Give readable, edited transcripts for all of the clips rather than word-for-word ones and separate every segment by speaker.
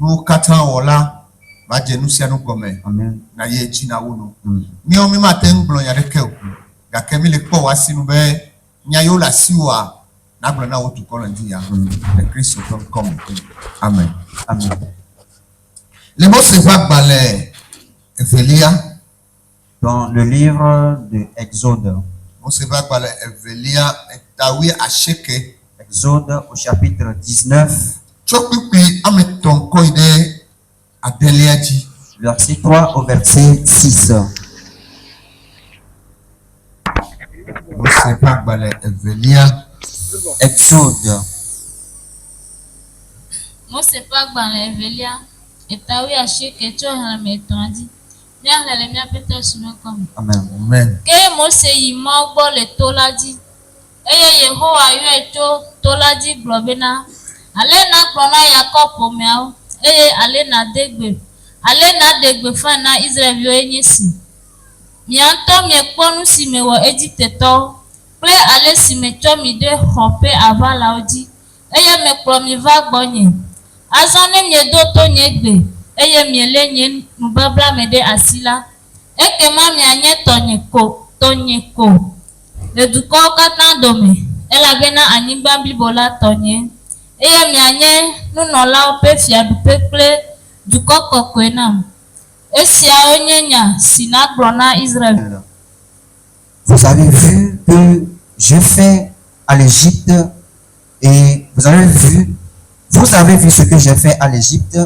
Speaker 1: nous katran wala va nous sia nous comme
Speaker 2: Amen.
Speaker 1: na ye china wono mi o mi matin blon ya rekel ga kemi le po wa sinu be nya yo la siwa na blon na wotu ko lan dia le Christ comme amen
Speaker 2: Amen.
Speaker 1: le mot se va balé Evelia
Speaker 2: Dans le livre de Exode,
Speaker 1: on se va balé Evelia tawi acheke
Speaker 2: Exode au chapitre 19,
Speaker 1: chopipi ameton ko ide adeliaji
Speaker 2: verset 3 au verset 6.
Speaker 1: on se va balé Evelia
Speaker 2: Exode,
Speaker 3: Mose pa gbalẽ Evelia etawi asheke tso hame etɔ̃adi míaxlẽ le míaƒe tɔsime kɔme.
Speaker 2: Amen.
Speaker 1: amen
Speaker 3: Ke Mose yi Mawu gbɔ le to la dzi eye Yehowa yɔe tso to la dzi gblɔ bena ale nakplɔ na Yakob ƒomeawo eye ale nade gbe fã na Israelviwo nye si. Mia ŋutɔ miekpɔ nu si mewɔ Egiptetɔwo kple ale si metsɔ mi ɖe xɔ ƒe aʋalawo dzi eye mekplɔ mi va gbɔnye. Azɔ ne miedo to nye gbe eye miele nye nubabla me ɖe asi la, ekema mianye tɔnye ko le dukɔwo katã dome elabena anyigba blibo la tɔnye eye mianye nunɔlawo ƒe fiaɖuƒe kple dukɔ kɔkɔe nam. Esiawo nye nya si nagblɔ na Israel.
Speaker 2: Vous avez vu que je fais à l'Égypte et vous avez vu ce que j'ai fait à l'Égypte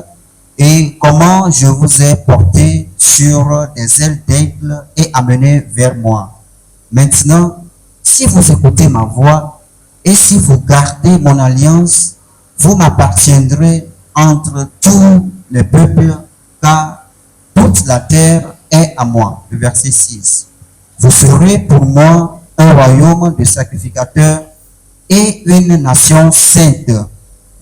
Speaker 2: et comment je vous ai porté sur des ailes d'aigle et amené vers moi. Maintenant, si vous écoutez ma voix et si vous gardez mon alliance, vous m'appartiendrez entre tous les peuples, car toute la terre est à moi. Le verset 6. Vous serez pour moi un royaume de sacrificateurs et une nation sainte.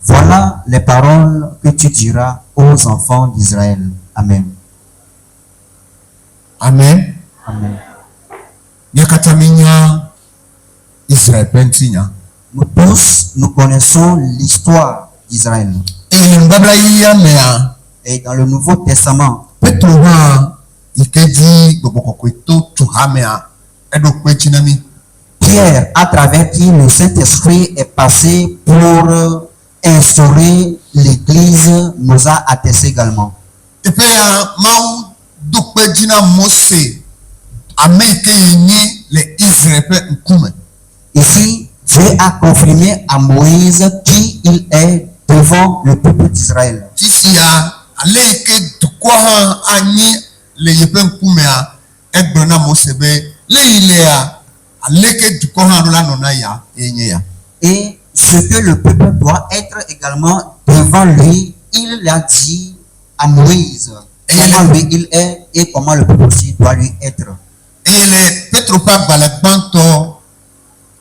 Speaker 2: Voilà les paroles que tu diras aux enfants d'Israël. Amen.
Speaker 1: amen
Speaker 2: Amen.
Speaker 1: Yakataminya Israël pentinya
Speaker 2: Nous tous, nous connaissons l'histoire d'Israël.
Speaker 1: et mbabla ya mea
Speaker 2: Et dans le Nouveau Testament,
Speaker 1: petro ha ikeji gbogbo to tu ha mea edo pe chinami
Speaker 2: Pierre, à travers qui le Saint-Esprit est passé pour instaurer l'Église, nous a attesté également.
Speaker 1: epe ya mau do pe jina Mose ameke yin le Israël pe nkume
Speaker 2: Ici, Dieu a confirmé à Moïse qui il est devant le peuple d'Israël.
Speaker 1: tisi ya aleke dukwa ha anyi le yepe nkume a egbo na Mose be le ile ya aleke dukwa ha la nona ya enye ya
Speaker 2: Et ce que le peuple doit être également devant lui, il l'a dit à Moïse. Comment lui il est et comment le peuple aussi doit lui être.
Speaker 1: ele petro pa balagbanto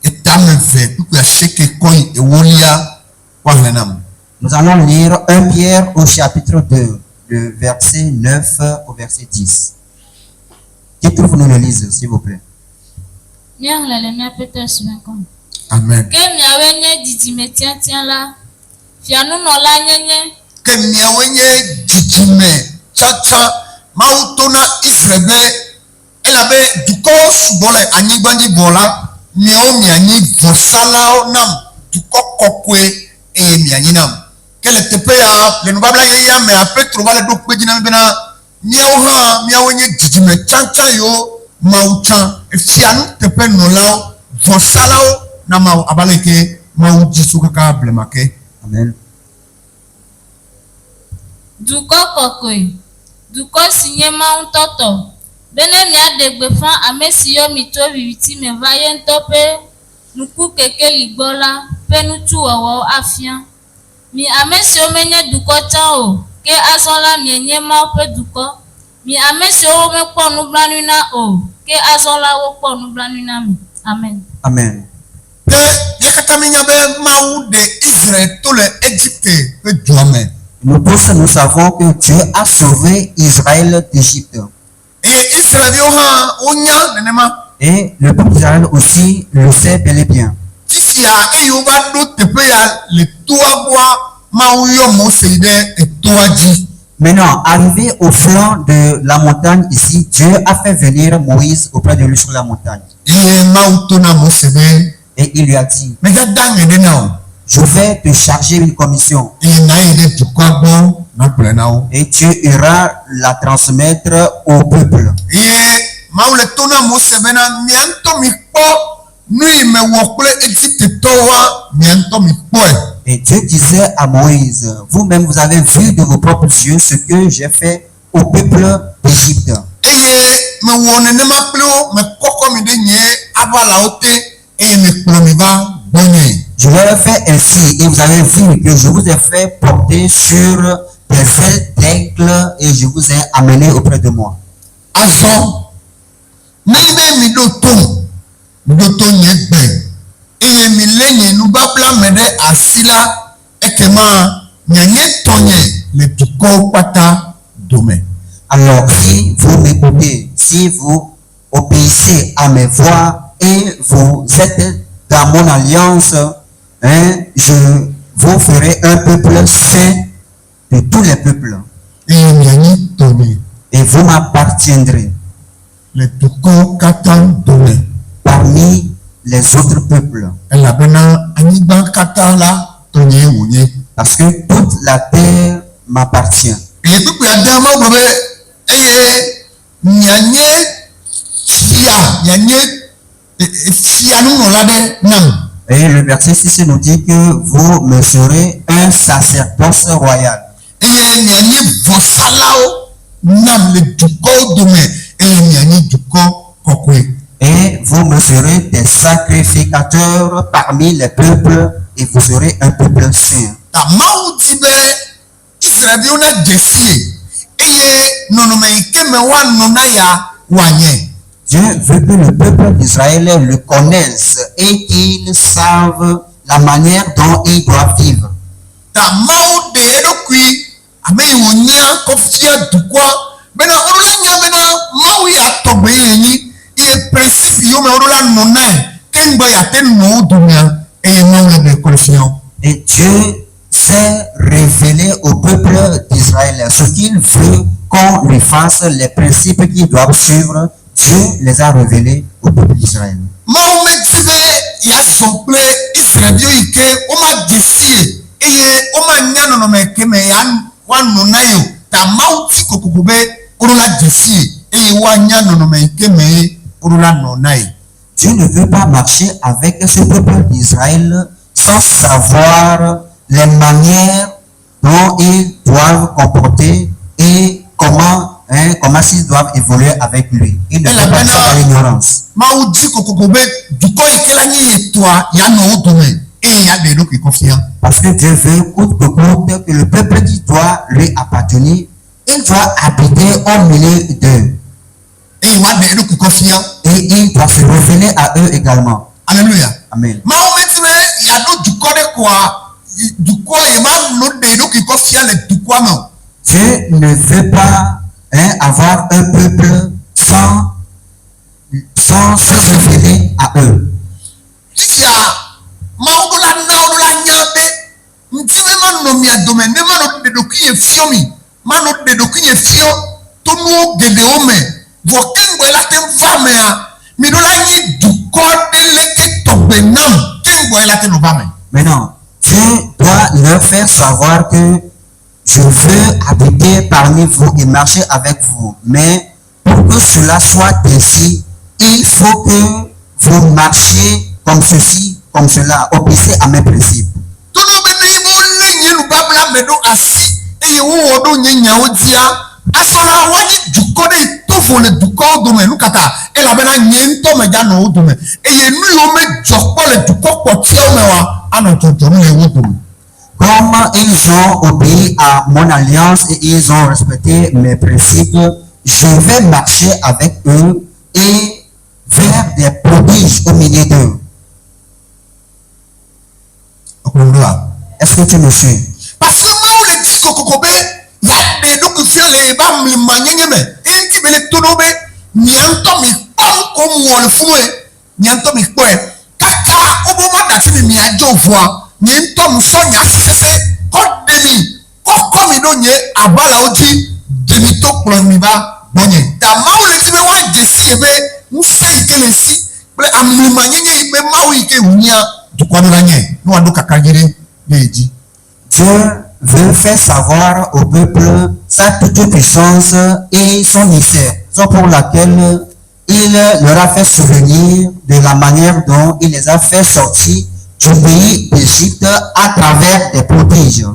Speaker 1: etame ve puku ya sheke koi ewolia wa hlenam
Speaker 2: Nous allons lire 1 Pierre au chapitre 2, le verset 9 au verset 10. Qui trouve nous le lise, s'il vous plaît.
Speaker 3: Míaxlẽ le míaƒe tɔsime kɔme.
Speaker 1: amen
Speaker 3: Ke miawoe nye dzidzime tiatia la, fianunɔla nyenye
Speaker 1: ke miawo nye dzidzime tsatsa mawu to na Israel be elabe dukɔwo sugbɔ le anyigba dzi bɔ la miawo mianyi vɔsalawo nam dukɔ kɔkɔe eye mianyi nam ke le teƒe ya le nubabla yeyea mea Petro va le ɖo kpe dzi na mi bena miawo hã miawo nye dzidzime tsatsa yiwo mawu tsã efia nu teƒe nɔlawo vɔsalawo na mawu abe ale ke mawu dzi so kaka blema ke.
Speaker 2: Amen.
Speaker 3: dukɔ kɔkɔe, dukɔ si nye Mawu ŋutɔ tɔ, bene miaɖe gbeƒã ame si yɔ mi tso viviti me va ye ŋutɔ ƒe nuku kekeli gbɔ la ƒe nutsuwɔwɔwo afia. Mi ame siwo menye dukɔ tsã o, ke azɔ la mienye Mawu ƒe dukɔ. Mi ame siwo mekpɔ nublanui na o, ke azɔ la wokpɔ nublanui na mi. Amen.
Speaker 2: Amen.
Speaker 1: Ke yakata minya be mawu de Israël to le Égypte ƒe dua me.
Speaker 2: Nous tous, nous savons que Dieu a sauvé Israël d'Égypte.
Speaker 1: Et Israëliwo hã wonya nenema.
Speaker 2: Et le peuple d'Israël aussi le sait bel et bien.
Speaker 1: Tisia eyi wo va ɖo teƒe ya le toa gbɔa mawu yɔ Mose ɖe toadzi.
Speaker 2: Maintenant, arrivé au flanc de la montagne ici, Dieu a fait venir Moïse auprès de lui sur la montagne.
Speaker 1: Eye Mawu to na Mose be
Speaker 2: Et il lui a dit,
Speaker 1: megada ŋe ɖe na o.
Speaker 2: je vais te charger une commission
Speaker 1: Eye na yi ɖe dukɔa gbɔ na gblɔe na wo.
Speaker 2: et tu iras la transmettre au peuple.
Speaker 1: Eye Mawu le to na Mose bena mia ŋutɔ mi kpɔ nu yi me wɔ kple Egiptetɔwoa mia ŋutɔ mi kpɔe.
Speaker 2: Et Dieu disait à Moïse, vous-même vous avez vu de vos propres yeux ce que j'ai fait au peuple d'Égypte.
Speaker 1: Eye mewɔ nenema kpli wo mekɔkɔ mi ɖe nye aʋalawo te eye mekplɔ mi va gbɔnye.
Speaker 2: Je l'ai fait ainsi et vous avez vu que je vous ai fait porter sur des ailes d'aigle et je vous ai amené auprès de moi.
Speaker 1: Azɔ nenyi be mi ɖo tom, mi ɖo to nye gbe eye mi lé nye nubabla me ɖe asi la ekema mianye tɔnye le dukɔwo kpata dome.
Speaker 2: Alors si vous m'écoutez, si vous obéissez à mes voix et vous êtes dans mon alliance, je vous ferai un peuple saint de tous les peuples
Speaker 1: Eye mianye tɔnye
Speaker 2: et vous m'appartiendrez
Speaker 1: le dukɔwo kata dome
Speaker 2: parmi les autres peuples.
Speaker 1: elabena anyigba kata la tɔnye wònye.
Speaker 2: Parce que toute la terre m'appartient.
Speaker 1: Eye kpekpe adea ma gblɔ be eye mianye mianye fianunɔla ɖe nam.
Speaker 2: Et le verset 6 nous dit que vous me serez un sacerdoce royal.
Speaker 1: Eye mianye vɔsalawo nam le dukɔwo dome eye mianye dukɔ kɔkɔe.
Speaker 2: Et vous me serez des sacrificateurs parmi les peuples et vous serez un peuple saint.
Speaker 1: Ta Mawu di be Israelviwo na dze sie eye nɔnɔme yi ke me woanɔ na ya wòanye.
Speaker 2: Dieu veut que le peuple d'Israël le connaisse et qu'ils savent la manière dont ils doivent vivre.
Speaker 1: Ta Mawu ɖe eɖokui ame yi wònya kɔfia dukɔa bena woɖo la nya bena Mawu ya tɔgbe ye nyi eye principe yiwo me woɖo la nɔ nae ke ŋgbe yate nɔ wo domea eye Mawu le be kɔle fia wo.
Speaker 2: Et Dieu s'est révélé au peuple d'Israël. Ce qu'il veut qu'on lui fasse, les principes qu'ils doivent suivre, Dieu les a révélés au peuple d'Israël.
Speaker 1: Mawu medi be yeazɔ kple Israelviwo yi ke woma dze sie eye woma nya nɔnɔme ke me woanɔ na yi o. Ta Mawu ti kokoko be woɖo la dze sie eye woanya nɔnɔme yi ke me woɖo la nɔ na yi.
Speaker 2: Dieu ne veut pas marcher avec ce peuple d'Israël sans savoir les manières dont ils doivent comporter et comment ils doivent évoluer avec lui. Il ne veut pas faire l'ignorance.
Speaker 1: Mawu di kokoko be dukɔ yi ke la nye ye tɔa yanɔ wo dome eye ya ɖe eɖokui kɔfia.
Speaker 2: Parce que Dieu veut coûte que coûte que le peuple qui doit lui appartenir, il doit habiter au milieu d'eux.
Speaker 1: Eye woaɖe eɖokui kɔfia.
Speaker 2: Et il doit se révéler à eux également.
Speaker 1: Alléluia.
Speaker 2: Amen.
Speaker 1: Mawu meti be yaɖo dukɔ ɖe koa dukɔ yi ma no ɖe eɖokui kɔfia le dukɔa me o.
Speaker 2: Dieu ne veut pas avoir un peuple sans se révéler à eux.
Speaker 1: Fifia Mawu ɖo la na wo ɖo la nya be ŋdi be manɔ mia dome ne manɔ ɖe ɖokui ye fio mi manɔ ɖe ɖokui ye fio to nuwo geɖewo me vɔ ke ŋgɔe la te va mea mi ɖo la nyi dukɔ ɖe leke tɔgbe nam ke ŋgɔe la te nɔ va me.
Speaker 2: Maintenant, Dieu doit leur faire savoir que je veux habiter parmi vous et marcher avec vous. Mais pour que cela soit ainsi, il faut que vous marchiez comme ceci, comme cela, obéissez à mes principes.
Speaker 1: Tono be ne bo le nye nubabla me ɖo asi eye wowɔ ɖo nye nyawo dzia asɔla woanyi dukɔ ɖe tovo le dukɔwo dome nu kaka elabena nye ŋutɔ me dza nɔ wo dome eye nu yiwo me dzɔ kpɔ le dukɔ kpɔtiawo me wa anɔ dzɔdzɔm le wo dome.
Speaker 2: Comme ils ont obéi à mon alliance et ils ont respecté mes principes, je vais marcher avec eux et faire des prodiges au milieu d'eux. Est-ce que tu me suis?
Speaker 1: Parce que Mawu le di kokoko be yaɖe ɖokui fia le eba mlima nyenye me enti be le to ɖo be mia ŋutɔ mi kpɔ nu ko mu wɔ le funu ye mia ŋutɔ mi kpɔe kaka wobe ma ɖe afi mi miadzɔ voa nye ŋutɔ nusɔ nya sese kɔ ɖe mi kɔkɔ mi ɖo nye abalawo dzi demitɔ kplɔ mi va gbɔnye ta mawu le ti be woadze si ye be ŋusẽ yi ke le si kple amlima nyenye yi be mawu yi ke wunya dukɔ ɖo la nye ne woaɖo kaka dzi ɖe ne yi dzi.
Speaker 2: Dieu veut faire savoir au peuple sa toute puissance et son mystère, raison pour laquelle il leur a fait souvenir de la manière dont il les a fait sortir du pays d'Égypte à travers des prodiges.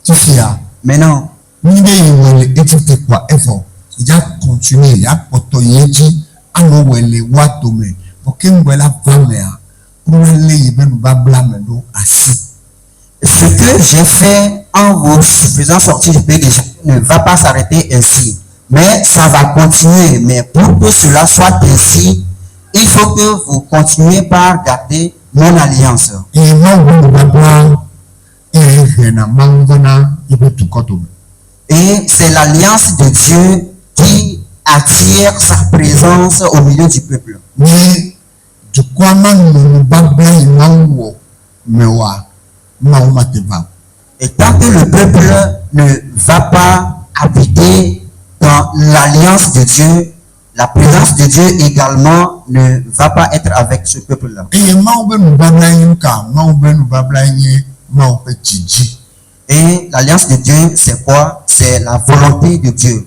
Speaker 1: Tifia.
Speaker 2: Maintenant,
Speaker 1: Ni be yi wele Égypte kpa efɔ ya continue ya kpɔtɔ yi dzi anɔ wele wa tome porque ŋgɔe la va mea kuro lé yi be nubabla me ɖo asi.
Speaker 2: ce que j'ai fait en vous faisant sortir du pays d'Égypte ne va pas s'arrêter ainsi, mais ça va continuer. Mais pour que cela soit ainsi, il faut que vous continuez par garder mon alliance.
Speaker 1: Eye mawu be nubabla eye hena mawu vana yi be dukɔ tome.
Speaker 2: Et c'est l'alliance de Dieu qui attire sa présence au milieu du peuple.
Speaker 1: Nye dukɔa ma nɔ nubabla yi mawu wɔ me wa mawu ma te va.
Speaker 2: Et tant que le peuple ne va pas habiter dans l'alliance de Dieu, la présence de Dieu également ne va pas être avec ce peuple-là.
Speaker 1: Eye mawu be nubabla yi nuka mawu be nubabla yi nye mawu ƒe dzidzi.
Speaker 2: Et l'alliance de Dieu, c'est quoi? C'est la volonté de Dieu.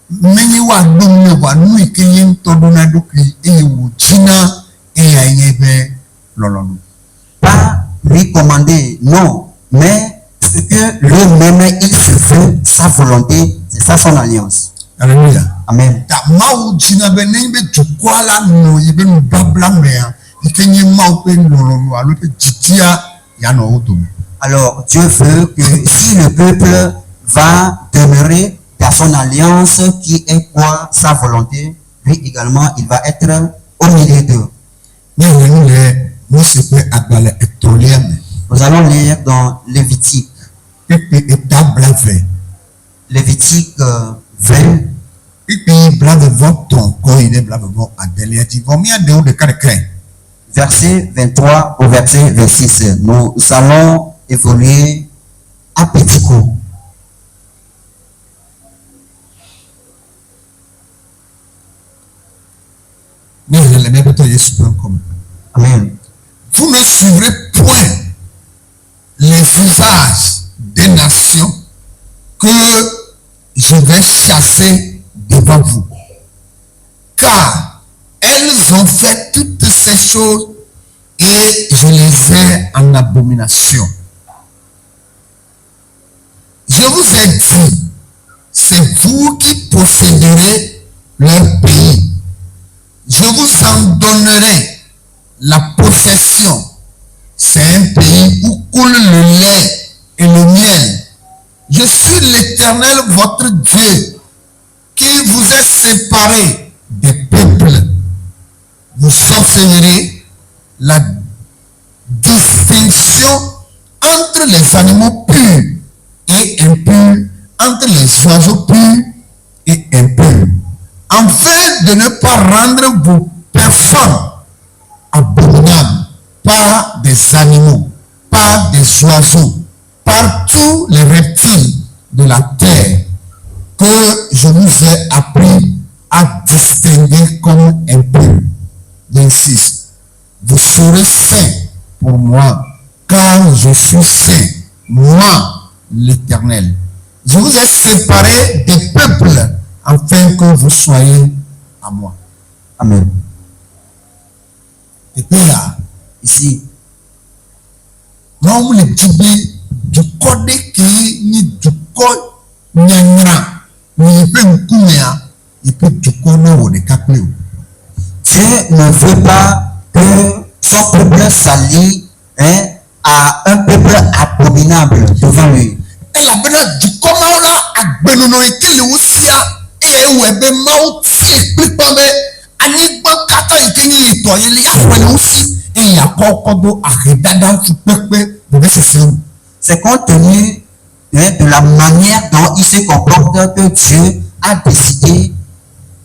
Speaker 1: Menye wa ɖom ne wa nu yi ke ye ŋutɔ ɖo na ɖokui eye wòdzina eya nye be lɔlɔ̃nu.
Speaker 2: Pas lui commander, non, mais ce que lui-même il se veut, sa volonté, c'est ça son alliance.
Speaker 1: Alléluia.
Speaker 2: Amen.
Speaker 1: Ta mawu dzina be ne be dukɔa la nɔ yi be nubabla mea yi ke nye mawu ƒe lɔlɔ̃nu alo ƒe dzidzia ya nɔ wo dome.
Speaker 2: Alors Dieu veut que si le peuple va demeurer dans son alliance qui est quoi? Sa volonté, lui également il va être au milieu d'eux.
Speaker 1: Ne yenu le Mose ƒe agbalẽ etɔ̃lia me.
Speaker 2: Nous allons lire dans Lévitique.
Speaker 1: Kpekpe eta blave.
Speaker 2: Lévitique 20,
Speaker 1: Kpekpe blavevɔ-tɔ̃ kɔ yi ɖe blavevɔ-adelia dzi. Vɔ mía ɖewo ɖeka ɖekae.
Speaker 2: verset 23 au verset 26. Nous allons évoluer à petit coup.
Speaker 1: Ne yele le míaƒe Tɔ Yesu ƒe ŋkɔ me.
Speaker 2: Amen.
Speaker 1: Vous ne suivrez point les visages des nations que je vais chasser devant vous. Car elles ont fait toutes ces choses et je les ai en abomination. Je vous ai dit, c'est vous qui posséderez leur pays. Je vous en donnerai la possession. C'est un pays où coule le lait et le miel. Je suis l'Éternel, votre Dieu, qui vous a séparé des peuples. Vous observerez la distinction entre les animaux purs et impurs, entre les oiseaux purs et impurs, afin de ne pas rendre vos personnes abominables par des animaux, par des oiseaux, par tous les reptiles de la terre que je vous ai appris à distinguer comme impurs. 26. Vous serez saints pour moi, car je suis saint, moi l'Éternel. Je vous ai séparés des peuples afin que vous soyez à moi.
Speaker 2: Amen.
Speaker 1: Et puis là,
Speaker 2: Ici,
Speaker 1: non, le dit du code qui ni du code nyanyra ni peut m'coumer, il peut du code ou de capler.
Speaker 2: Dieu ne veut pas que son peuple s'allie à un peuple abominable devant lui.
Speaker 1: Elle a besoin du comment là à benono et qu'il aussi et où est ben mau si plus pas ben ani ban kata et qu'il y est toi il y a fait aussi et il y a encore do arredada tu peux de ce
Speaker 2: C'est compte tenu de la manière dont il se comporte que Dieu a décidé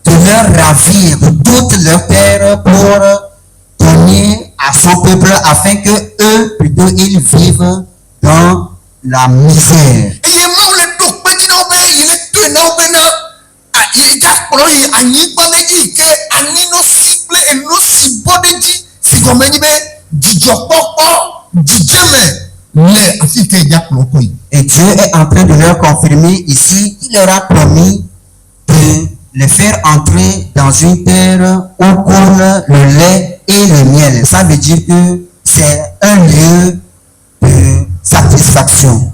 Speaker 2: de leur ravir toute leur terre pour donner à son peuple afin que eux plutôt ils vivent dans la misère.
Speaker 1: eye mawu le ɖo kpe dzi na wo be yi le toe na wo bena yi gakplɔ yi anyigba ɖe dzi yi ke anino si kple eno si bɔ ɖe dzi si gɔme nyi be dzidzɔkpɔkpɔ dzidzeme le afi ke gakplɔ kɔ yi.
Speaker 2: Et Dieu est en train de leur confirmer ici qu'il leur a promis de les faire entrer dans une terre où coule le lait et le miel. Ça veut dire que c'est un lieu de satisfaction.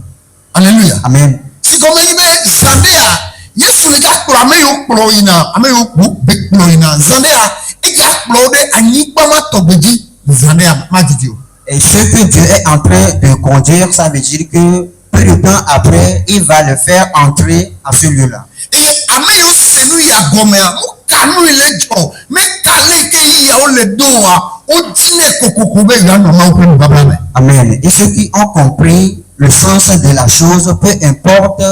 Speaker 1: Alléluia.
Speaker 2: Amen.
Speaker 1: Si gɔme nyi be zãɖea Yesu le gakplɔ ame yiwo kplɔ yina ame yiwo be kplɔ yina zãɖea egakplɔ ɖe anyigba ma tɔgbe dzi zãɖea ma didi o.
Speaker 2: Et ce que Dieu est en train de conduire, ça veut dire que peu de temps après, il va le faire entrer à ce lieu-là.
Speaker 1: Eye ame yiwo se nu ya gɔmea woka nu yi le dzɔ meka le ke yiyawo le do wa wodzi nɛ kokoko be yewoanɔ Mawu ƒe nubabla me.
Speaker 2: Amen. Et ceux qui ont compris le sens de la chose, peu importe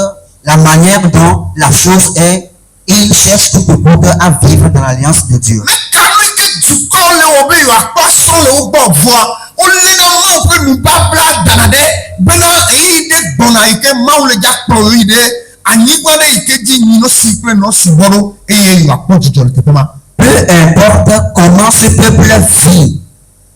Speaker 2: la manière dont la chose est, ils cherchent tout au bout à vivre dans l'alliance de Dieu.
Speaker 1: Meka nu yi ke dukɔwo le wɔ be yewoakpɔ srɔ̃ le wo gbɔ vɔa wolena Mawu ƒe nubabla dana ɖe bena eyi ɖe gbɔna yi ke Mawu le gakplɔ yi ɖe anyigba ɖe yi ke dzi nyino si kple nɔ si bɔ ɖo eye yewoakpɔ dzidzɔ le teƒe ma.
Speaker 2: Peu importe comment ce peuple vit,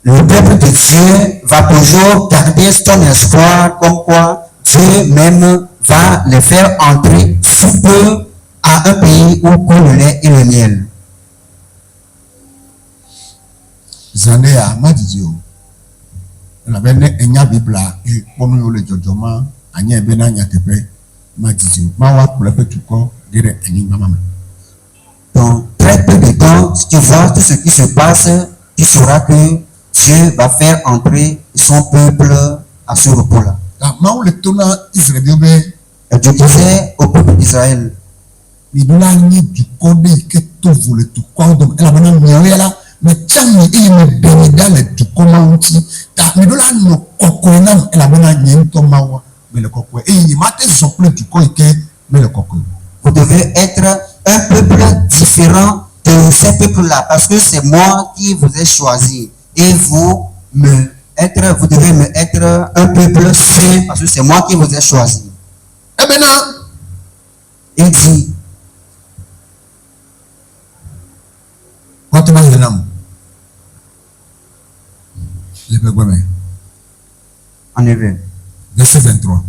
Speaker 2: le peuple de Dieu va toujours garder son espoir comme quoi Dieu même va les faire entrer sous peu à un pays où coule le lait et le miel.
Speaker 1: Zãɖea ma didi o elabena enya bibla kpɔnu yiwo le dzɔdzɔma anya bena nyateƒe ma didi o Mawu akplɔ eƒe dukɔ ge ɖe anyigba ma me.
Speaker 2: Dans très peu de temps, si tu vois tout ce qui se passe, tu sauras que Dieu va faire entrer son peuple à ce repos-là.
Speaker 1: Mawu le to na Israelviwo be
Speaker 2: Et Dieu disait au peuple d'Israël,
Speaker 1: miɖo la nye dukɔ ɖe yi ke to vo le dukɔwo dome elabena miawo ya la metsa mi eye meɖe mi ɖa le dukɔ ma ŋuti ta miɖo la nɔ kɔkɔe nam elabena nye ŋutɔ Mawu mele kɔkɔe eye nyemate zɔ kple dukɔ yi ke mele kɔkɔe.
Speaker 2: vous devez être un peuple différent de ces peuples-là, parce que c'est moi qui vous ai choisi. Et vous devez me être un peuple saint, parce que c'est moi qui vous ai choisi.
Speaker 1: Ebena
Speaker 2: Il dit,
Speaker 1: kɔtɔma yɛ nam le ƒe gbeme
Speaker 2: en effet,
Speaker 1: verset 23.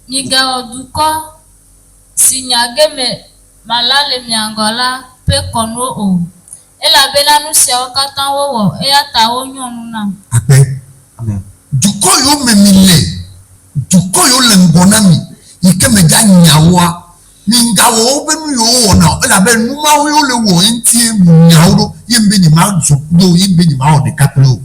Speaker 3: Migawɔ dukɔ si nyageme mala le mia ŋgɔ la ƒe kɔnuwo o, elabena nu siawo katã wowɔ eya ta wonyɔ nu nam.
Speaker 1: Akpɛ
Speaker 2: amen.
Speaker 1: dukɔ yiwo me mi le dukɔ yiwo le ŋgɔ na mi yi ke me dza nyawoa mingawɔ woƒe nu yiwo wɔna o elabena nu mawo yiwo le wɔ eŋutie nyawo ɖo ye be nyema zɔ kudo ye be nyema wɔ ɖeka kple o.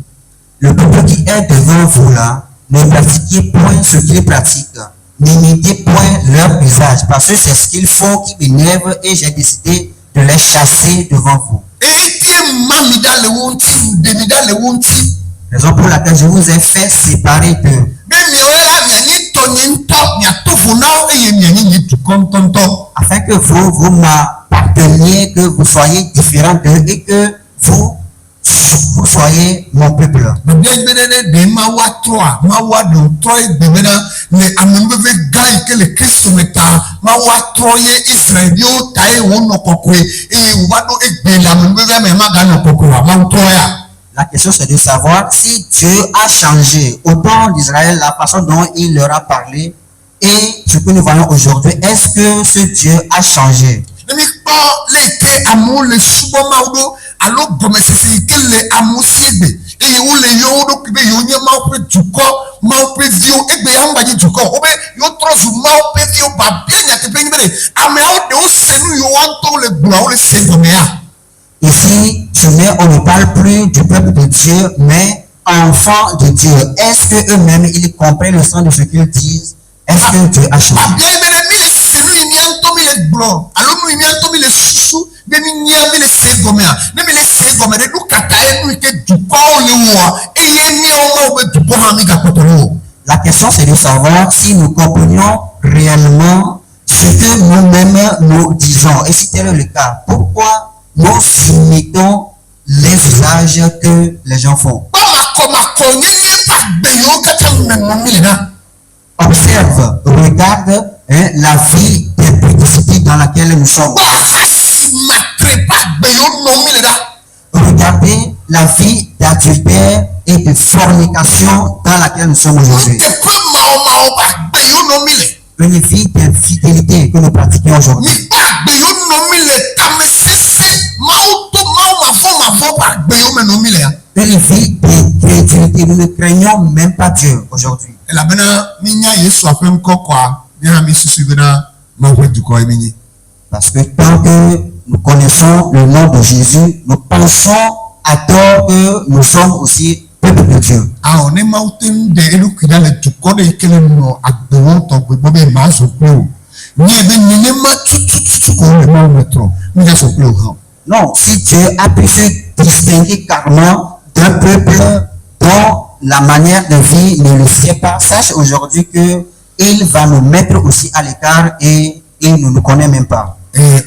Speaker 2: Le peuple qui est devant vous là, ne pratiquez point ce qu'ils pratiquent. N'imitez point leur usage, parce que c'est ce qu'ils font qui m'énerve et j'ai décidé de les chasser devant vous.
Speaker 1: Eye tie ma mi ɖa le wo ŋuti ɖe mi ɖa le wo ŋuti.
Speaker 2: Raison pour laquelle je vous ai fait séparer d'eux.
Speaker 1: Be miawo la mianyi tɔ nye ŋutɔ miato vo na wo eye mianyi nye dukɔ ŋutɔŋutɔ.
Speaker 2: Afin que vous m'apparteniez, que vous soyez différents d'eux et que vous soyez mon peuple.
Speaker 1: Bibia yi be ɖe ɖe Mawu atrɔa Mawu aɖe trɔ egbe bena le amenuveve gã yi ke le Kristo me ta Mawu atrɔ ye Israelviwo ta ye wonɔ kɔkɔe eye wòva ɖo egbe le amenuvevea me maganɔ kɔkɔe wa Mawu trɔ ya.
Speaker 2: La question c'est de savoir si Dieu a changé au temps d'Israël la façon dont il leur a parlé et ce que nous voyons aujourd'hui. Est-ce que ce Dieu a changé?
Speaker 1: Ne mi kpɔ le yi ke amewo le subɔ Mawu ɖo alo gɔmesese yi ke le amewo si egbe eye wole yɔ wo ɖokui be yewo nye Mawu ƒe dukɔ Mawu ƒe viwo egbe ya ŋgbadzi dukɔ wobe yewo trɔ zu Mawu ƒe viwo babia nyateƒe nyi be ɖe ameawo ɖewo se nu yiwo woaŋutɔwo le gblɔa wole se gɔmea.
Speaker 2: Ici, on ne parle plus du peuple de Dieu, mais enfants de Dieu. Est-ce que eux-mêmes ils comprennent le sens de ce qu'ils disent? Est-ce que Dieu a changé?
Speaker 1: Babia be ɖe mi le se nu yi miaŋutɔ mi le gblɔ alo nu yi miaŋutɔ mi le susu be mi nya mi le se gɔmea ne mi le se gɔme ɖe nu kaka ye nu yi ke dukɔwo le wɔa eye miawo Mawu ƒe dukɔ hã mi gakpɔtɔ le o.
Speaker 2: La question c'est de savoir si nous comprenions réellement ce que nous-mêmes nous disons. Et si tel est le cas, pourquoi nous imitons les usages que les gens font?
Speaker 1: Makɔ nye
Speaker 2: Observe, regarde la vie des publicités dans laquelle nous sommes. Regardez la vie d'adultère et de fornication dans laquelle nous sommes aujourd'hui. Une vie d'infidélité que nous pratiquons aujourd'hui. Une vie d'incrédulité. Nous ne craignons même pas Dieu aujourd'hui. Parce que tant que nous connaissons le nom de Jésus, nous pensons à tort que nous sommes aussi peuple de Dieu. Non, si Dieu a pu se distinguer carrément d'un peuple dont la manière de vie ne le fait pas, sache aujourd'hui que il va nous mettre aussi à l'écart et il ne nous connaît même pas. Et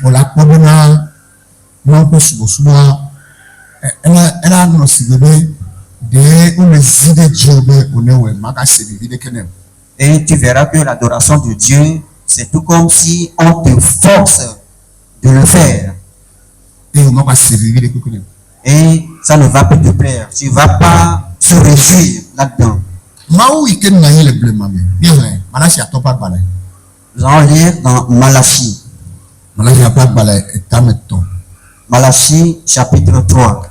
Speaker 2: tu verras que l'adoration de Dieu, c'est tout comme si on te force de le faire. Et ça ne va plus te plaire. Tu ne vas pas se réjouir là-dedans. Nous allons lire dans Malachie. Malachie chapitre 3.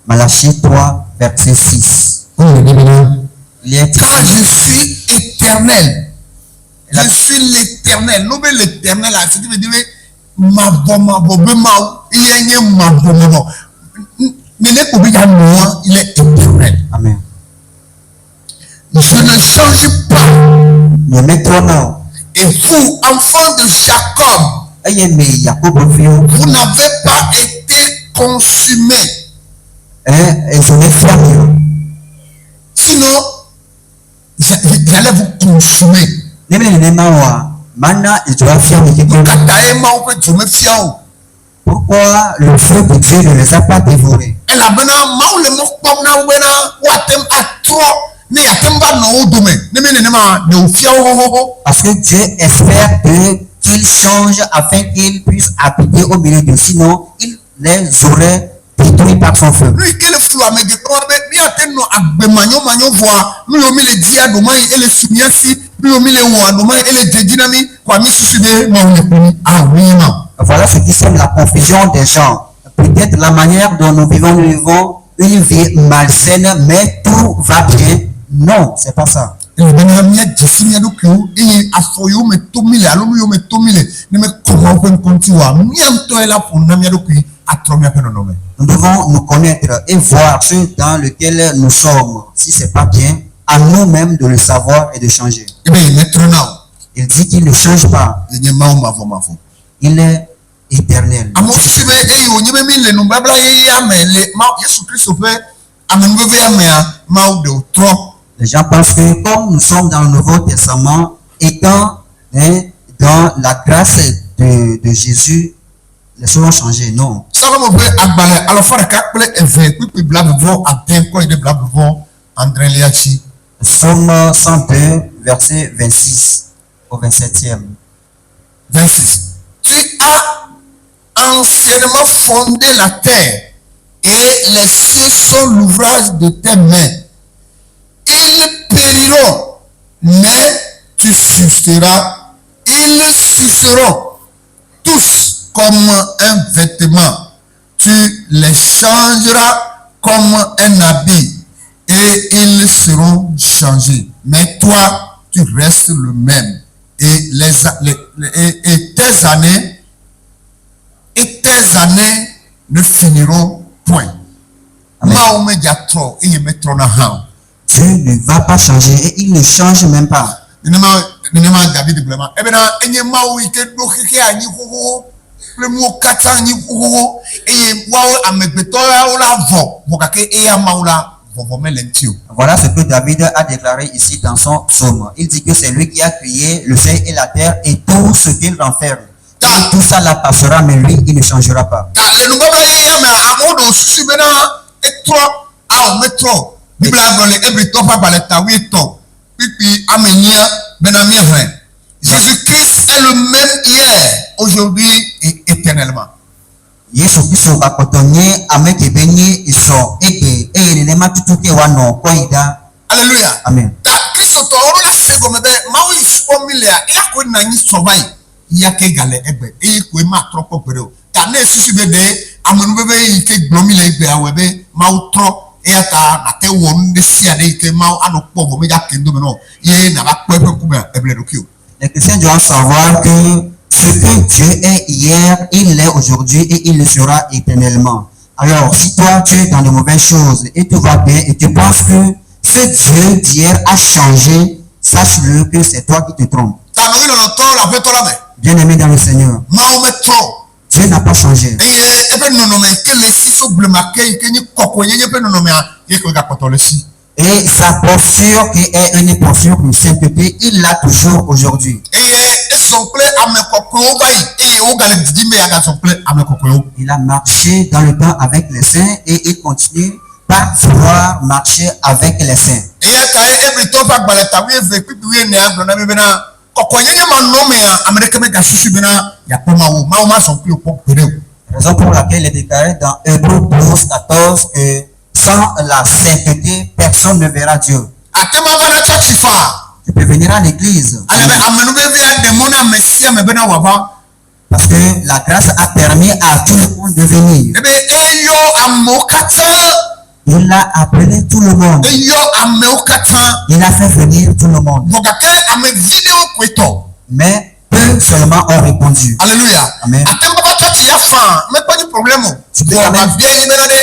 Speaker 2: Malachie 3, verset 6. Il est
Speaker 1: Car je suis éternel. Je suis l'éternel. Nous l'éternel, c'est dire il est éternel.
Speaker 2: Amen.
Speaker 1: Je ne change pas. Et vous, enfants de Jacob, vous n'avez pas été consumés. Sinon, j'allais vous consumer.
Speaker 2: Pourquoi le feu de Dieu ne les a pas dévorés? Parce que Dieu espère qu'ils changent afin qu'ils puissent habiter au milieu d'eux. Sinon, il les aurait détruits par son feu. Voilà ce qui sème la confusion des gens. Peut-être la manière dont nous vivons une vie malsaine, mais tout va bien. Non, c'est pas ça. Nous devons nous connaître et voir ce dans lequel nous sommes. Si c'est pas bien, à nous-mêmes de le savoir et de changer. Il dit qu'il ne change pas. Il est éternel. Les gens pensent que comme nous sommes dans le Nouveau Testament, étant dans la grâce de Jésus, les choses ont changé. Non. Somme 102, verset 26 au 27e.
Speaker 1: 26. Tu as anciennement fondé la terre et les cieux sont l'ouvrage de tes mains. Ils périront, mais tu subsisteras. Ils suceront tous comme un vêtement. Tu les changeras comme un habit et ils seront changés. Mais toi, tu restes le même. Et tes années ne finiront point.
Speaker 2: Dieu ne va pas changer et il ne change même pas.
Speaker 1: vɔvɔmɛ le ŋuti o.
Speaker 2: Voilà ce que David a déclaré ici dans son psaume. Il dit que c'est lui qui a créé le ciel et la terre et tout ce qu'il renferme. Et tout ça la passera, mais lui, il ne changera pas.
Speaker 1: Ta le nubabla ye ya mɛ amewo ɖo susu bena etrɔ awɔ metrɔ. Bibla gblɔ le Hebrétɔ ƒe agbalẽ ta 8 kpikpi ame nyia bena miexlẽ. Jésus-Christ est le même hier, aujourd'hui et éternellement.
Speaker 2: Yesu Kristo akɔtɔnye ame kebe nye isɔ ege eye nenema tutu ke wa nɔ kɔyida.
Speaker 1: Alléluia.
Speaker 2: Amen.
Speaker 1: Ta kristotɔwo le se gɔme be Mawu yi subɔ mi lea eya koe na anyi sɔva yi ya ke gale egbe eye koe ma trɔ kpɔ gbe ɖe o. Ta ne susu be ɖe amenuveve yi ke gblɔm mi le egbea wɔe be Mawu trɔ eya ta nate wɔ nu ɖe sia ɖe yi ke Mawu anɔ kpɔ vɔ me ya ke ŋdome nɔ ye nava kpɔ eƒe ŋkume eble ɖokui o.
Speaker 2: Les chrétiens doivent savoir que ce que Dieu est hier, il l'est aujourd'hui et il le sera éternellement. Alors, si toi tu es dans de mauvaises choses et tout va bien et tu penses que ce Dieu d'hier a changé, sache-le que c'est toi qui te trompes.
Speaker 1: Ta nɔvi nɔnɔtɔ le aƒetɔ la me.
Speaker 2: Bien-aimé dans le Seigneur,
Speaker 1: Mawu metrɔ.
Speaker 2: Dieu n'a pas changé.
Speaker 1: Eye eƒe nɔnɔme ke le si so blema ke yi ke nye kɔkɔenyenye ƒe nɔnɔmea ye koe gakpɔtɔ le si.
Speaker 2: Et sa posture qui est une posture de sainteté, il l'a toujours aujourd'hui.
Speaker 1: Eye esɔn kple ame kɔkɔewo va yi eye wo gale didi me yagasɔn kple ame kɔkɔewo.
Speaker 2: Il a marché dans le temps avec les saints et il continue par vouloir marcher avec les saints.
Speaker 1: Eya ta ye Hebrétɔ ƒe agbalẽ ta 8 kpikpi 9 gblɔ na mi bena kɔkɔenyenye ma nɔmea ame ɖeke megasusu bena yakpɔ Mawu. Mawu ma zɔn kpli wo kpɔ gbe ɖe o.
Speaker 2: Raison pour laquelle il est déclaré dans Hébreux 12:14 que sans la sainteté, personne ne verra Dieu.
Speaker 1: Ate ma va na tsɔtsi fa.
Speaker 2: Tu peux venir à l'église
Speaker 1: Ale be amenuveve aɖe na ame sia ame bena wòava.
Speaker 2: parce que la grâce a permis à tout le monde de venir.
Speaker 1: Ebe eyɔ amewo katã.
Speaker 2: Il a appelé tout le monde.
Speaker 1: Eyɔ amewo katã.
Speaker 2: Il a fait venir tout le monde.
Speaker 1: Vɔ gake ame vi ɖewo koe tɔ.
Speaker 2: Mais peu seulement ont répondu.
Speaker 1: Alléluia.
Speaker 2: Amen.
Speaker 1: Ate ma va tsɔtsi ya fa mekpɔ ni problème o. Vɔ ma bia yi bena ɖe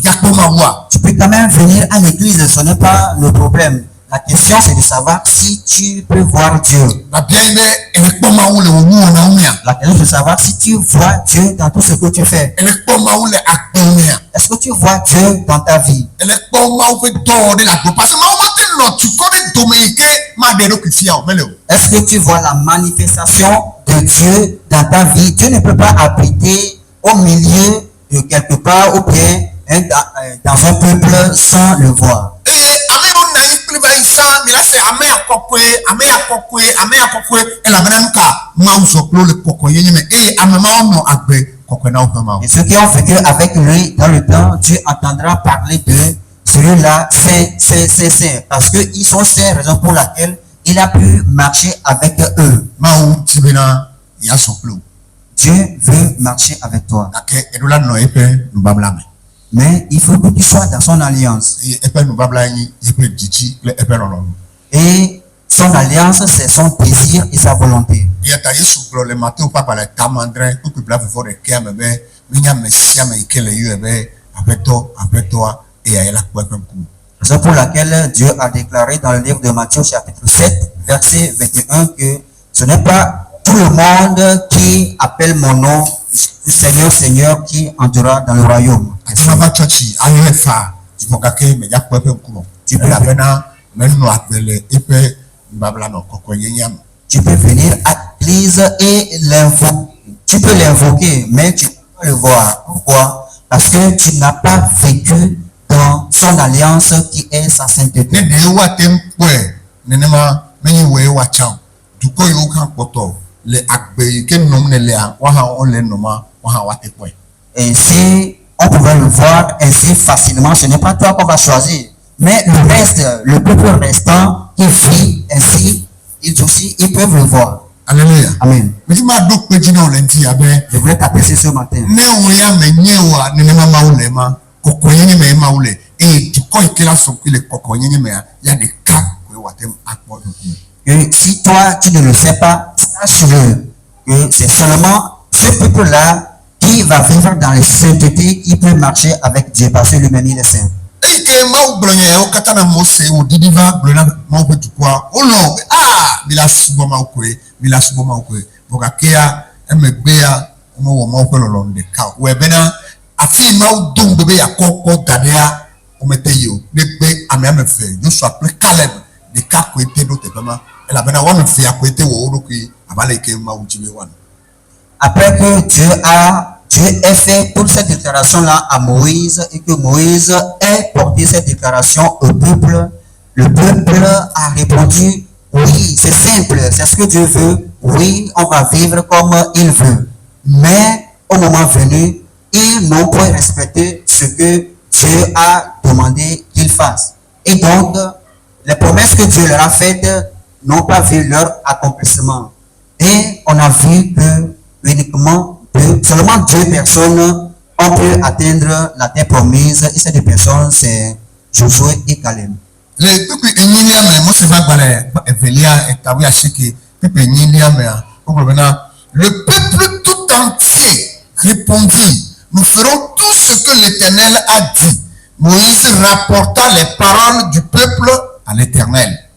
Speaker 1: yakpɔ Mawua.
Speaker 2: Tu peux quand même venir à l'église, ce n'est pas le problème. La question c'est de savoir si tu peux voir Dieu.
Speaker 1: Ma bia yi be ekpɔ Mawu le wo nuwɔnawo mea.
Speaker 2: La question c'est de savoir si tu vois Dieu dans tout ce que tu fais.
Speaker 1: Ekpɔ Mawu le agbe mea.
Speaker 2: Est-ce que tu vois Dieu dans ta vie?
Speaker 1: Ekpɔ Mawu ƒe dɔwɔ ɖe le agbe parce que Mawu ma te nɔ tukɔ ɖe dome yi ke ma ɖe ɖokui fia o mele o.
Speaker 2: Est-ce que tu vois la manifestation de Dieu dans ta vie? Dieu ne peut pas habiter au milieu de quelque part ou bien dans un peuple sans le voir.
Speaker 1: Eye ame yiwo na anyi kpli va yi sã mi la se ame akɔkɔe elabena nu ka Mawu zɔ kpli wo le kɔkɔenyenye me eye ame mawo nɔ agbe kɔkɔe na woƒe Mawu.
Speaker 2: Et ceux qui ont vécu avec lui dans le temps, Dieu entendra parler de celui-là, c'est parce qu'ils sont saints, raison pour laquelle il a pu marcher avec eux.
Speaker 1: Mawu ti bena yeasɔ kpli wo.
Speaker 2: Dieu veut marcher avec toi.
Speaker 1: Gake eɖo la nɔ eƒe nubabla me.
Speaker 2: Mais il faut que tu sois dans son alliance.
Speaker 1: Eye eƒe nubabla nyi eƒe dzidzi kple eƒe lɔlɔ̃nu.
Speaker 2: Et son alliance, c'est son désir et sa volonté.
Speaker 1: Eya ta Yesu gblɔ le Matewu ƒe agbalẽ tame-adre kpukpi 21 me be menye ame sia ame yi ke le yɔe be aƒetɔa eya la kpɔ eƒe ŋkume.
Speaker 2: C'est pour laquelle Dieu a déclaré dans le livre de Matthieu chapitre 7, verset 21 que ce n'est pas tout le monde qui appelle mon nom Seigneur, Seigneur qui entrera dans le royaume.
Speaker 1: Ati ma va tsɔtsi ayɔ efa vɔ gake megya kpɔ eƒe ŋkume. Elabena menɔ agbe le eƒe nubabla nɔ kɔkɔenyenyea me.
Speaker 2: Tu peux venir à l'église et l'invoquer. Tu peux l'invoquer, mais tu ne peux pas le voir. Pourquoi? Parce que tu n'as pas vécu dans son alliance qui est sa
Speaker 1: Ne
Speaker 2: sainteté.
Speaker 1: ɖe woate ŋu kpɔe nenema menye wɔe woatsã o. Dukɔ yiwo hã kpɔtɔ le agbe yi ke nɔm ne lea wohã wole nɔma wohã woate kpɔe.
Speaker 2: Et si on pouvait le voir ainsi facilement, ce n'est pas toi qu'on va choisir, mais le reste, le peuple restant qui vit ainsi, ils aussi, ils peuvent le voir.
Speaker 1: Alléluia.
Speaker 2: Amen.
Speaker 1: Meti ma ɖo kpe dzi na wo le ŋuti abe
Speaker 2: Je voulais t'appeler ce matin.
Speaker 1: ne wo ya me nye woa nenema Mawu le ma kɔkɔenyenye me Mawu le eye dukɔ yi ke la sɔ kpli le kɔkɔenyenye mea ya ɖeka koe woate ŋu akpɔ ɖokui.
Speaker 2: Que si toi, tu ne le sais pas, sache-le que c'est seulement ce peuple-là qui va vivre dans les saintetés qui peut marcher avec Dieu parce que lui-même il est saint.
Speaker 1: Eyi ke Mawu gblɔ nya yawo katã na Mose wòdidi va gblɔ na Mawu ƒe dukɔa wolɔ be mi la subɔ Mawu koe mi la subɔ Mawu koe vɔ gakea emegbea womewɔ Mawu ƒe lɔlɔ̃nu ɖeka o wɔe bena afi yi Mawu do ŋugbe be yakɔ kɔ da ɖea on mettait yo ne pe ame ame fait Joshua appelé Caleb de ka kwete do te pema elle avait na one fait à kwete wo do ki abale ke ma ujibe wan.
Speaker 2: Après que Dieu ait fait toute cette déclaration-là à Moïse et que Moïse ait porté cette déclaration au peuple, le peuple a répondu, oui, c'est simple, c'est ce que Dieu veut, oui, on va vivre comme il veut. Mais au moment venu, ils n'ont pas respecté ce que Dieu a demandé qu'ils fassent. Et donc, les promesses que Dieu leur a faites n'ont pas vu leur accomplissement. Et on a vu que uniquement seulement 2 personnes ont pu atteindre la terre promise. Et ces 2 personnes, c'est Josué et Caleb.
Speaker 1: Le peuple tout entier répondit, nous ferons tout ce que l'Éternel a dit. Moïse rapporta les paroles du peuple à l'Éternel.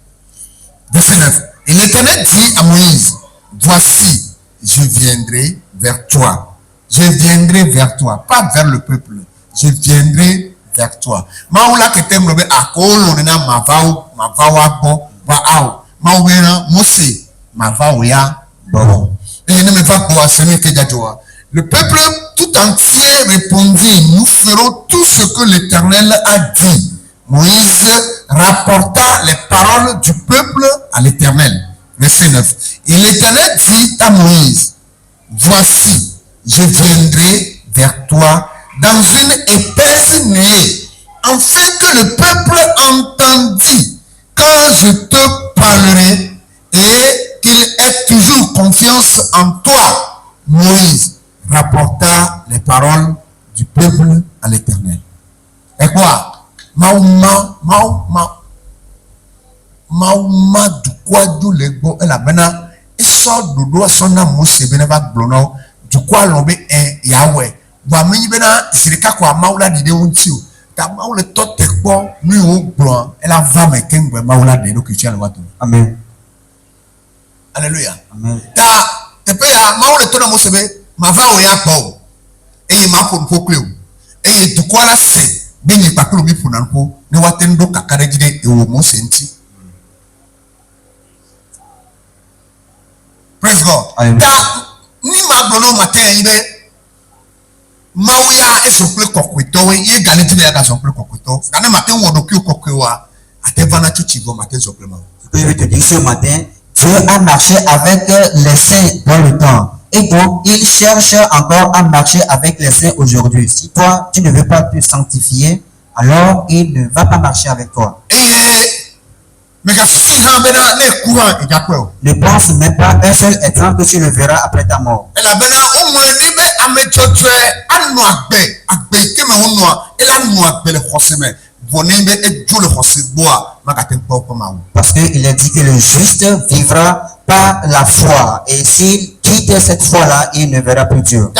Speaker 1: Verset 9. Et l'Éternel dit à Moïse, voici, je viendrai vers toi. Je viendrai vers toi, pas vers le peuple. Je viendrai vers toi. Maoula que t'aimes le akolo nena mavawa bon wa au. Maouena Mose mavawa ya bon. Et ne me va pas semer que d'adjoa. Le peuple tout entier répondit, nous ferons tout ce que l'Éternel a dit. Moïse rapporta les paroles du peuple à l'Éternel. Verset 9. Et l'Éternel dit à Moïse, voici, je viendrai vers toi dans une épaisse nuée, afin que le peuple entendit quand je te parlerai et qu'il ait toujours confiance en toi. Moïse rapporta les paroles du peuple à l'Éternel. Et quoi? Mauma du quoi du lego et la bena et sort du doigt son âme c'est beneva blono du quoi l'ombe et Yahweh. Bah meni bena zirika kwa maula di de untiu. Ta maula tote kwa nu o blanc et la va me kengwe maula de no kichia le watu.
Speaker 2: Amen.
Speaker 1: Alléluia.
Speaker 2: Amen.
Speaker 1: Ta tepe ya maula tona mosebe ma va o ya kwa et ma ko npokleu et du quoi la c'est Bini pakulu bipu nanko ne watendo kakare jide ewo mo senti. Praise God.
Speaker 2: Amen.
Speaker 1: Ta ni ma blono matin ibe mawuya esople kokwito we ye gane jide ya gasople kokwito. Gane matin wodo ki kokwewa atevana chichigo matin supplément.
Speaker 2: Ce que je vais te dire ce matin, Dieu a marché avec les saints dans le temps. Et donc, il cherche encore à marcher avec les saints aujourd'hui. Si toi, tu ne veux pas te sanctifier, alors il ne va pas marcher avec toi. Ne pense même pas un seul exemple que tu le verras après ta mort. Parce qu'il est dit que le juste vivra par la foi. Et s'il quitte cette foi-là, il ne verra plus Dieu.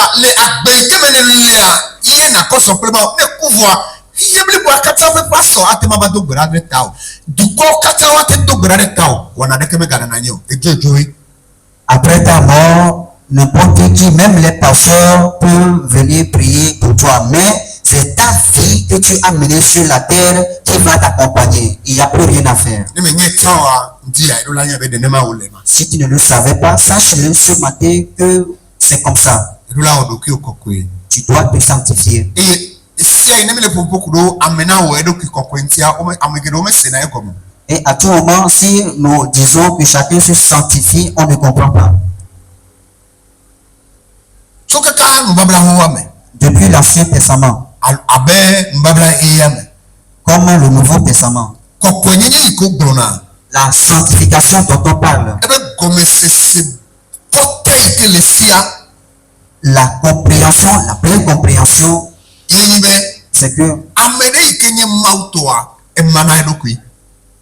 Speaker 2: Après ta mort, n'importe qui, même les pasteurs, peuvent venir prier pour toi. Mais c'est ta vie que tu as menée sur la terre qui va t'accompagner. Il n'y a plus rien à faire. Si tu ne le savais pas, sache-le ce matin que c'est comme ça. Tu dois te sanctifier. Et à tout moment, si nous disons que chacun se sanctifie, on ne comprend pas. Depuis l'Ancien Testament, comme le Nouveau Testament, la sanctification dont on parle, la compréhension, la pleine compréhension, c'est que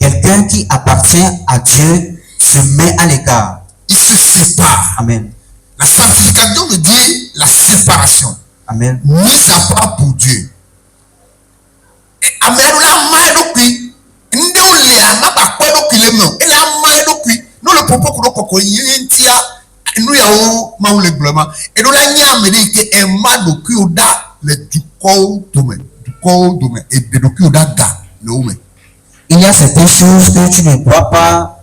Speaker 2: quelqu'un qui appartient à Dieu se met à l'écart.
Speaker 1: Il se sépare.
Speaker 2: Amen.
Speaker 1: La sanctification veut dire la séparation.
Speaker 2: Amen.
Speaker 1: Mise à part pour Dieu.
Speaker 2: Il y a certaines choses que tu ne dois pas,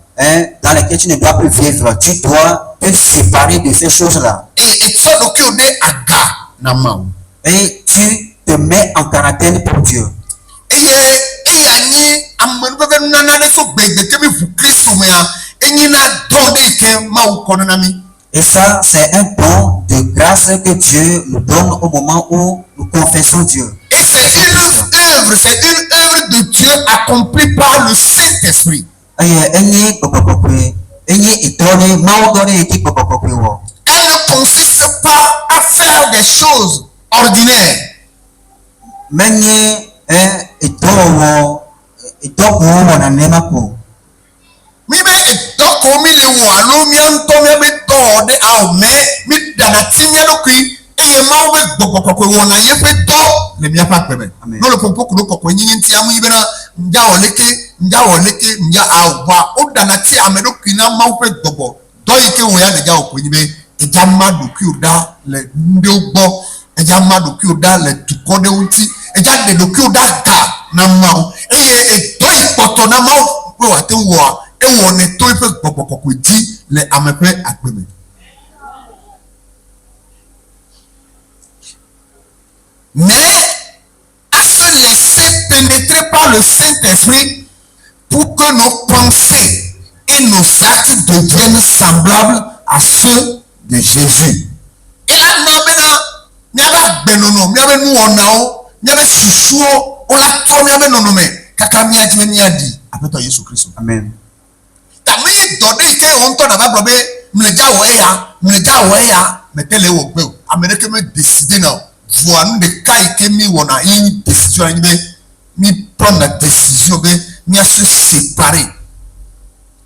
Speaker 2: dans lesquelles tu ne dois plus vivre. Tu dois te séparer de ces choses-là. Et tu te mets en quarantaine pour Dieu. Et ça, c'est un don de grâce que Dieu nous donne au moment où nous confessons Dieu.
Speaker 1: Et c'est une œuvre de Dieu accomplie par le Saint-Esprit. Elle ne consiste pas à faire des choses ordinaires. Mais à se laisser pénétrer par le Saint-Esprit pour que nos pensées et nos actes deviennent semblables à ceux de Jésus. Et là,
Speaker 2: Amen.
Speaker 1: Voilà de cas que mi on a une décision mi prendre la décision de mi se séparer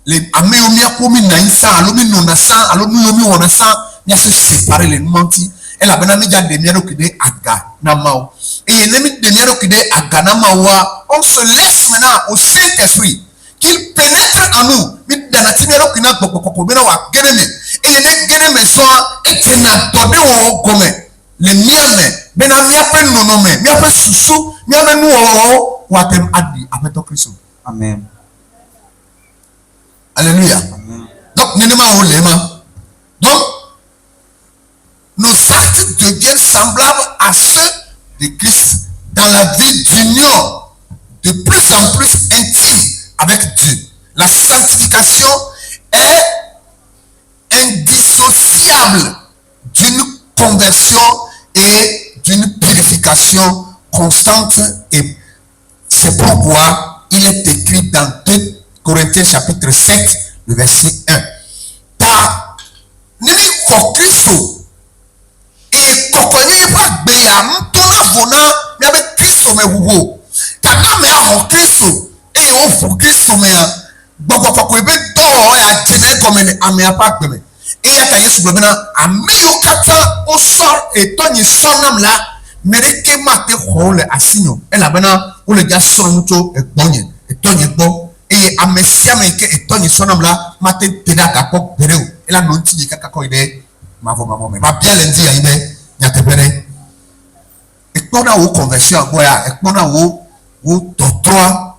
Speaker 1: les amé mi a komi na insa alo mi no na sa alo mi on a sa mi se séparer les menti et la bana mi ja de mi ro kide aga na mao et le mi de mi ro kide aga na mawa on se laisse maintenant au Saint-Esprit qu'il pénètre en nous mi dana ti mi ro kina kokoko mi na wa geneme et ne geneme so et que na dobe o gome le miame bena miape nonome miape susu miame nuo watem adi apeto Christ.
Speaker 2: Amen.
Speaker 1: Alléluia.
Speaker 2: Amen.
Speaker 1: Donc nenema o lema. Donc nos actes deviennent semblables à ceux de Christ dans la vie d'union de plus en plus intime avec Dieu. La sanctification est indissociable d'une conversion et d'une purification constante, et c'est pourquoi il est écrit dans 2 Corinthiens chapitre 7 le verset 1. Car nini ko Kristo et kokonye pa gbe ya mtona vona mi abe Kristo me wuwo kana me a Kristo e o fu Kristo me a gbogbo ebe do ya jene komene ame apa gbe me et ya ka Yesu gbe na ame yo kata o sort et toni sonam la mereke mate khole asinyo e la bana o le ja sonto e gbonye e toni gbo et amesia me ke e toni sonam la mate teda ka ko bereu e la non ti ka ko ide mavo me ma bien lundi ya ibe nya te bere e kpona wo conversion boya e kpona wo totroa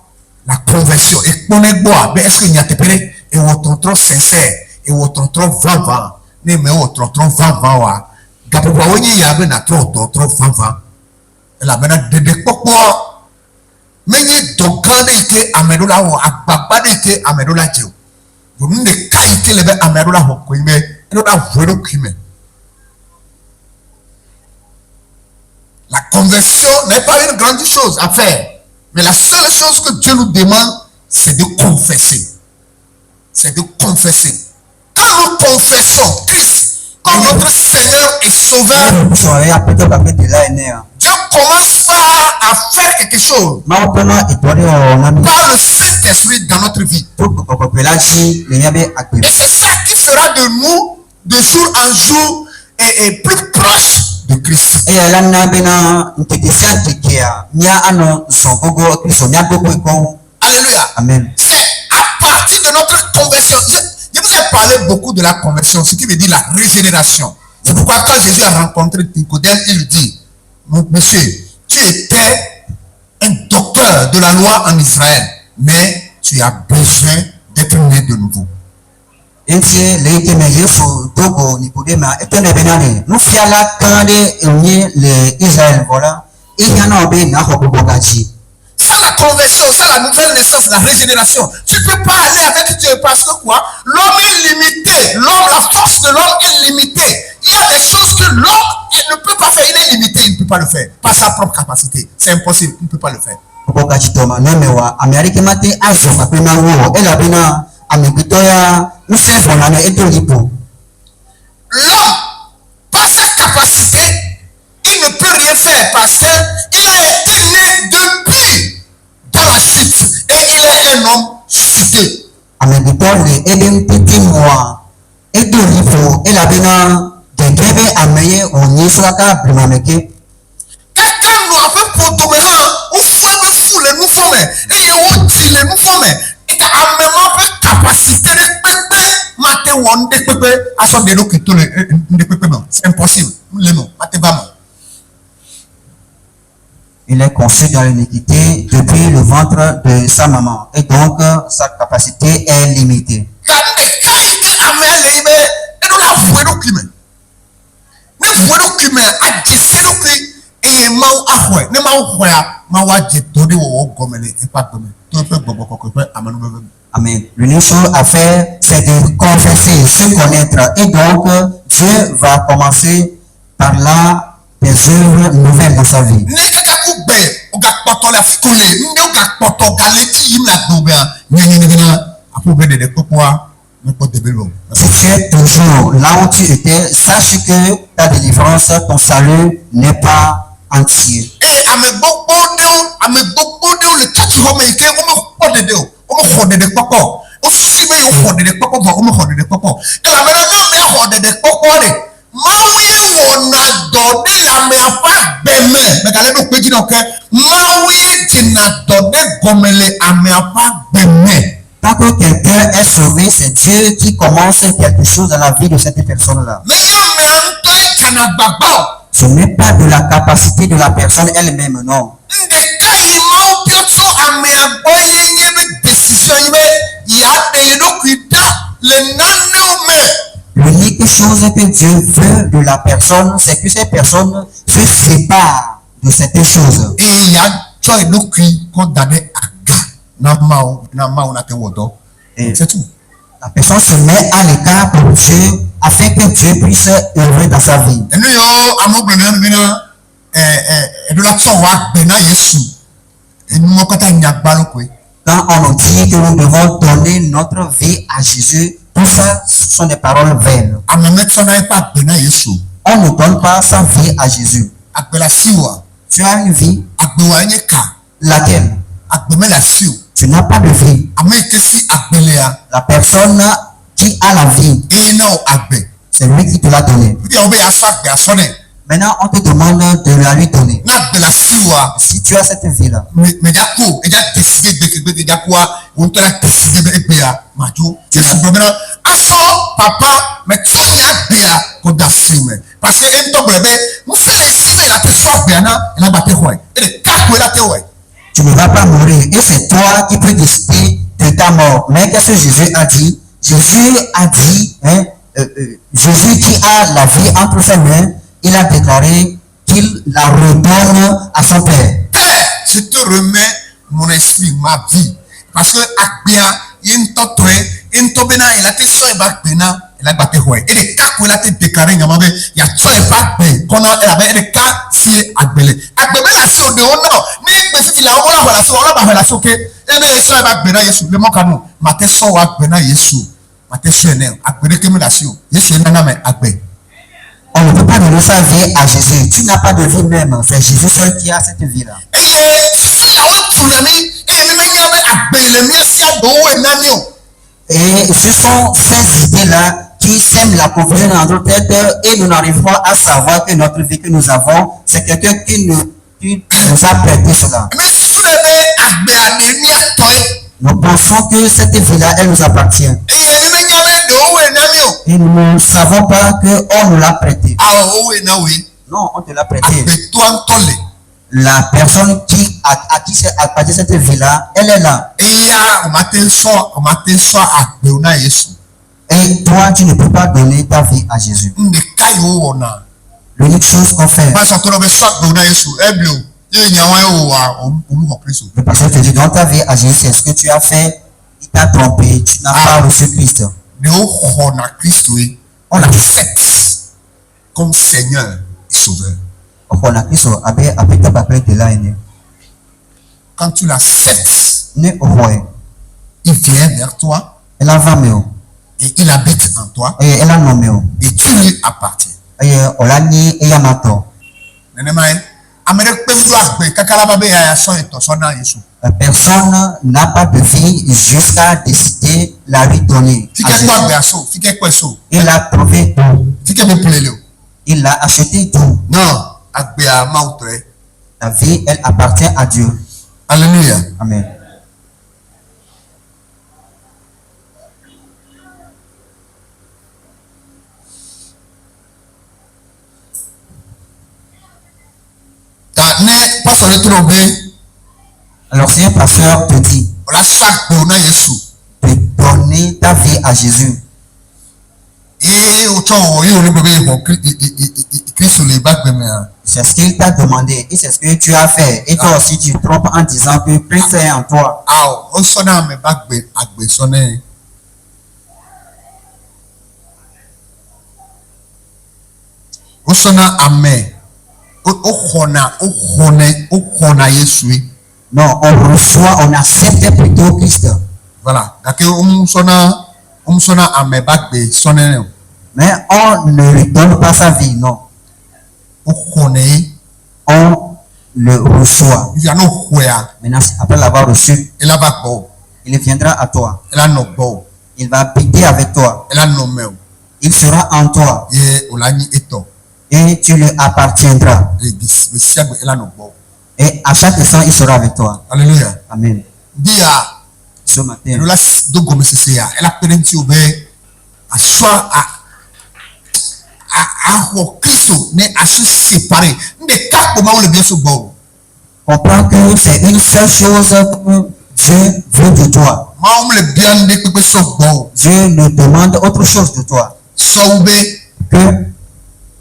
Speaker 1: la conversion e kpona gbo abe est-ce que nya te bere e wo totro sincère et wo totro vava ne me wo totro vava wa gapo wa wonyi ya be na totro vava e la bena de popo menye dogane ike amedola wo agbagba de ike amedola je o nde kai ike lebe amedola ho ko ime edola vero kime. La conversion n'est pas une grande chose à faire, mais la seule chose que Dieu nous demande, c'est de confesser. C'est de confesser. Quand nous confessons Christ comme notre Seigneur et Sauveur, Dieu commence à faire quelque chose par le Saint-Esprit dans notre vie. Et c'est ça qui fera de nous, de jour en jour, et plus proche de Christ. Alléluia.
Speaker 2: Amen.
Speaker 1: C'est à partir de notre conversion. Je vous ai parlé beaucoup de la conversion, ce qui veut dire la régénération. C'est pourquoi quand Jésus a rencontré Nicodème, il lui dit, monsieur, tu étais un docteur de la loi en Israël, mais tu as besoin d'être né de nouveau.
Speaker 2: Enti leite me yesu dogo Nicodema etene benane nu fiala kande enye le Israël voilà il y en a be na hobogaji.
Speaker 1: Ça la conversion, ça la nouvelle naissance, la régénération. Tu ne peux pas aller avec Dieu parce que quoi? L'homme est limité. L'homme, la force de l'homme est limitée. Il y a des choses que l'homme ne peut pas faire. Il est limité, il ne peut pas le faire. Par sa propre capacité. C'est impossible, il ne peut pas le faire.
Speaker 2: Hobogaji toma nemewa Amérique mate azo kapena wo ela bena amekutoya usefona na etolipo.
Speaker 1: L'homme, par sa capacité, il ne peut rien faire parce qu'il a été né depuis dans la chute et il est un homme chuté.
Speaker 2: Amekutole eden piti moi etolipo ela bena degebe ameye onyisaka blimameke.
Speaker 1: Quelqu'un nous a fait pour tomber on fait fou les nous formes et on dit les nous formes et à même fait capacité de pépé maté on de pépé à son de l'eau qui tourne de pépé non c'est impossible les non maté pas.
Speaker 2: Il est conçu dans l'iniquité depuis le ventre de sa maman et donc sa capacité est limitée. Amen. L'unique chose à faire, c'est de confesser, se connaître et donc Dieu va commencer par là des œuvres nouvelles dans sa vie. Si tu es toujours là où tu étais, sache que ta délivrance, ton salut n'est pas entier. Tant que quelqu'un est sauvé, c'est Dieu qui commence quelque chose dans la vie de cette personne-là. Ce n'est pas de la capacité de la personne elle-même, non. L'unique chose que Dieu veut de la personne, c'est que cette personne se sépare de cette chose. Et
Speaker 1: c'est tout.
Speaker 2: La personne se met à l'écart pour Dieu afin que Dieu puisse œuvrer dans sa vie. Quand on nous dit que nous devons donner notre vie à Jésus, tout ça ce sont des paroles vaines. On ne donne pas sa vie à Jésus. Tu as une vie. Laquelle? Tu n'as pas de vie. La personne qui a la vie, c'est lui qui te l'a donné. Maintenant, on te demande de la lui donner. Si tu as cette vie-là, tu ne vas pas mourir et c'est toi qui peux décider de ta mort. Mais qu'est-ce que Jésus a dit? Jésus a dit, Jésus qui a la vie entre ses mains, il a déclaré qu'il la redonne à son Père.
Speaker 1: Père, je te remets mon esprit, ma vie. Parce que Akbia, il a été soin il a battu ouais. Et les cas qu'il a été déclaré, il y a soin qu'on a avait cas si Akbele. Akbele la si au dehors non. Mais si il a on la relation que et bien soin Yesu le mon canon. Maté so Akbena Yesu. Maté soin Akbele que me la si. Yesu nana mais Akbele.
Speaker 2: On ne peut pas donner sa vie à Jésus. Tu n'as pas de vie même. C'est Jésus seul qui a cette vie-là. Et ce sont ces idées-là qui sèment la confusion dans notre tête et nous n'arrivons pas à savoir que notre vie que nous avons, c'est quelqu'un qui nous a prêté cela. Nous pensons que cette vie-là, elle nous appartient. Et nous ne savons pas qu'on nous l'a prêté. Non, on te l'a prêté. la personne à qui c'est appartient cette vie-là, elle est là.
Speaker 1: eya omate sɔ agbewo na Yesu.
Speaker 2: Et toi, tu ne peux pas donner ta vie à Jésus.
Speaker 1: Ndeka yi wo wɔna.
Speaker 2: L'unique chose qu'on fait,
Speaker 1: Ba sɔ to dɔ bɛ sɔ agbewo na Yesu ebli o ye nyawa ye o wa olu wɔ Kristo.
Speaker 2: le pasteur te dit, donne ta vie à Jésus, c'est ce que tu as fait, il t'a trompé, tu n'as pas reçu Christ.
Speaker 1: Ne o xɔna Kristo ye on l'accepte comme Seigneur et Sauveur.
Speaker 2: On a Christ, avec ta papelle de là,
Speaker 1: Quand tu l'acceptes,
Speaker 2: ne ouais,
Speaker 1: il vient vers toi
Speaker 2: elle a 20
Speaker 1: et il habite en toi
Speaker 2: et elle a nommé,
Speaker 1: et tu lui appartiens.
Speaker 2: et on l'a nié et yamato.
Speaker 1: Nenema ye amere kpemdu agbe kakala ba be ya sɔ etɔ sɔ na Yesu.
Speaker 2: Personne n'a pas de vie jusqu'à décider la lui donner.
Speaker 1: Fike kpɔ agbea so fike kpɔe so
Speaker 2: Il a trouvé tout.
Speaker 1: fike be ple le o.
Speaker 2: Il a acheté tout.
Speaker 1: Non agbea mawu tɔ ye.
Speaker 2: La vie, elle appartient à Dieu.
Speaker 1: Alléluia.
Speaker 2: Amen.
Speaker 1: Ta ne pastor ye toro be
Speaker 2: Alors, si un pasteur te dit
Speaker 1: o la sɔ agbewo na Yesu
Speaker 2: de donner ta vie à Jésus,
Speaker 1: ye o tsɔ wɔ ye o le gbe be xɔ Kristo le ba gbe mea.
Speaker 2: c'est ce qu'il t'a demandé et c'est ce que tu as fait. Et toi aussi, tu te trompes en disant que Christ est en toi.
Speaker 1: Awɔ o sɔ na ame ba gbe agbe sɔ ne. O sɔ na ame o xɔna Yesu ye.
Speaker 2: Non, on reçoit, on accepte plutôt Christ.
Speaker 1: Voilà gake o mu sɔ na ame ba gbe sɔ ne o.
Speaker 2: Mais on ne lui donne pas sa vie, non.
Speaker 1: O xɔne ye.
Speaker 2: On le reçoit.
Speaker 1: Via no xɔya
Speaker 2: Maintenant, après l'avoir reçu,
Speaker 1: ela va gbɔ o
Speaker 2: il viendra à toi.
Speaker 1: ela nɔ gbɔ o
Speaker 2: Il va habiter avec toi.
Speaker 1: ela nɔ mɛ o
Speaker 2: Il sera en toi
Speaker 1: ye o la nyi etɔ
Speaker 2: et tu lui appartiendras.
Speaker 1: le besi agbe ela nɔ gbɔ o.
Speaker 2: Et à chaque instant, il sera avec toi.
Speaker 1: Alléluia.
Speaker 2: Amen.
Speaker 1: Di ya
Speaker 2: Ce matin,
Speaker 1: elo la do gɔmesese ya ela kpe ɖe ŋuti o be asɔ axɔ Kristo ne asu séparé ɖeka kpo mawu le bia so gbɔ o.
Speaker 2: comprends que c'est une seule chose que Dieu veut de toi.
Speaker 1: Mawu me le bia nu ɖe kpekpe so gbɔ o.
Speaker 2: Dieu ne demande autre chose de toi
Speaker 1: Sɔwu be
Speaker 2: que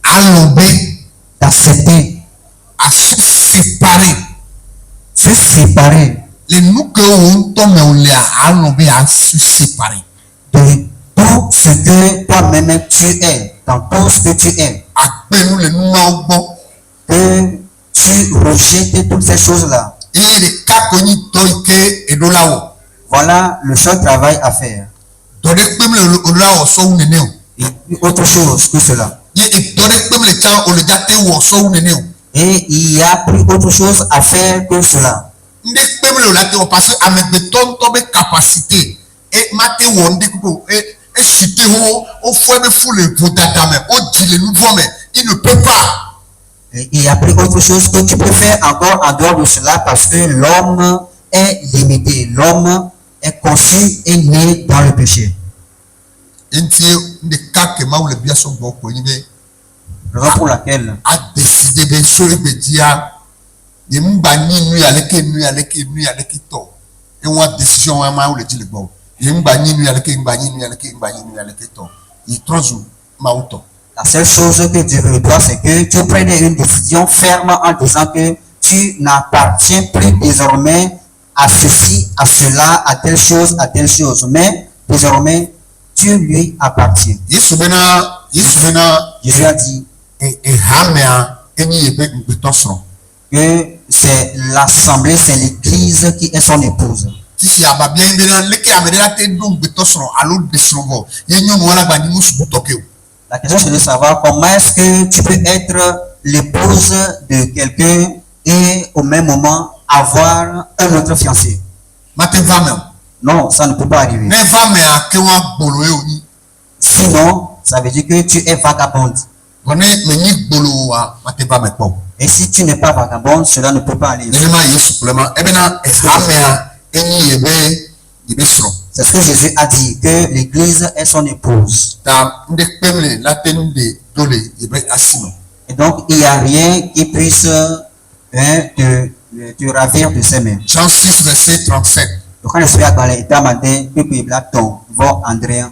Speaker 1: alɔ be
Speaker 2: d'accepter,
Speaker 1: asu séparé
Speaker 2: se séparer
Speaker 1: le nu ke wo ŋutɔ me o lea alɔ be asu séparé.
Speaker 2: de tout ce que toi-même tu es, dans tout ce que tu es,
Speaker 1: Akpe nu le numawo gbɔ.
Speaker 2: que tu rejettes toutes ces choses-là.
Speaker 1: Eye ɖeka ko nyi tɔ yi ke eɖo la wɔ.
Speaker 2: Voilà le seul travail à faire.
Speaker 1: Dɔ ɖe kpem le o la wɔ sɔwu nene o.
Speaker 2: Et autre chose que cela.
Speaker 1: Ye etɔ ɖe kpem le tsã o le dzate wɔ sɔwu nene o.
Speaker 2: Et il y a plus autre chose à faire que cela.
Speaker 1: Nde kpem le o la te wɔ parce que amegbetɔ ŋutɔ be capacité e ma te wɔ ŋɖe kpekpe esi te wo fɔe be fu le vodada me o dzi le nuvɔ me il ne peut pas.
Speaker 2: Et il y a plus autre chose que tu peux faire encore en dehors de cela parce que l'homme est limité. L'homme est conçu et né dans le péché.
Speaker 1: Enti ɖeka ke mawu le bia so gbɔ ko nyi be
Speaker 2: Raison pour laquelle
Speaker 1: a décidé be so egbe dzia ye ŋu gba nyi nu ya leke tɔ eŋu a décision wa mawu le dzi le gbɔ o. Ye ŋu gba nyi nu ya leke tɔ ye trɔ zu mawu tɔ.
Speaker 2: la seule chose que Dieu veut de toi, c'est que tu prennes une décision ferme en disant que tu n'appartiens plus désormais à ceci, à cela, à telle chose, mais désormais tu lui appartiens.
Speaker 1: Yesu bena
Speaker 2: Jésus a dit
Speaker 1: ehamea enyi ye be ŋugbetɔ srɔ̃.
Speaker 2: que c'est l'assemblée, c'est l'église qui est son épouse.
Speaker 1: Tisi ababia yi bena leke ame ɖe la te ɖo ŋugbetɔ srɔ̃ alo ɖe srɔ̃ vɔ ye nyɔnu wala gba nyi ŋu sugbɔtɔ ke o.
Speaker 2: La question c'est de savoir comment est-ce que tu peux être l'épouse de quelqu'un et au même moment avoir un autre fiancé.
Speaker 1: Mate va me o.
Speaker 2: Non, ça ne peut pas arriver.
Speaker 1: Ne va mea ke wa gbolo ye o nyi.
Speaker 2: Sinon, ça veut dire que tu es vagabonde.
Speaker 1: Vɔ ne me nyi gbolo wa mate va me kpɔ o.
Speaker 2: Et si tu n'es pas vagabonde, cela ne peut pas aller.
Speaker 1: Nenema Yesu kple ma ebena ehamea enyi ye be srɔ̃.
Speaker 2: C'est ce que Jésus a dit, que l'église est son épouse.
Speaker 1: Ta ŋɖe kpem le la te nu ɖe do le ye be asi me.
Speaker 2: Et donc, il n'y a rien qui puisse te ravir de ses mains.
Speaker 1: Jean 6, verset 37.
Speaker 2: Donc quand je suis à Galais, il m'a dit que il a ton vent André.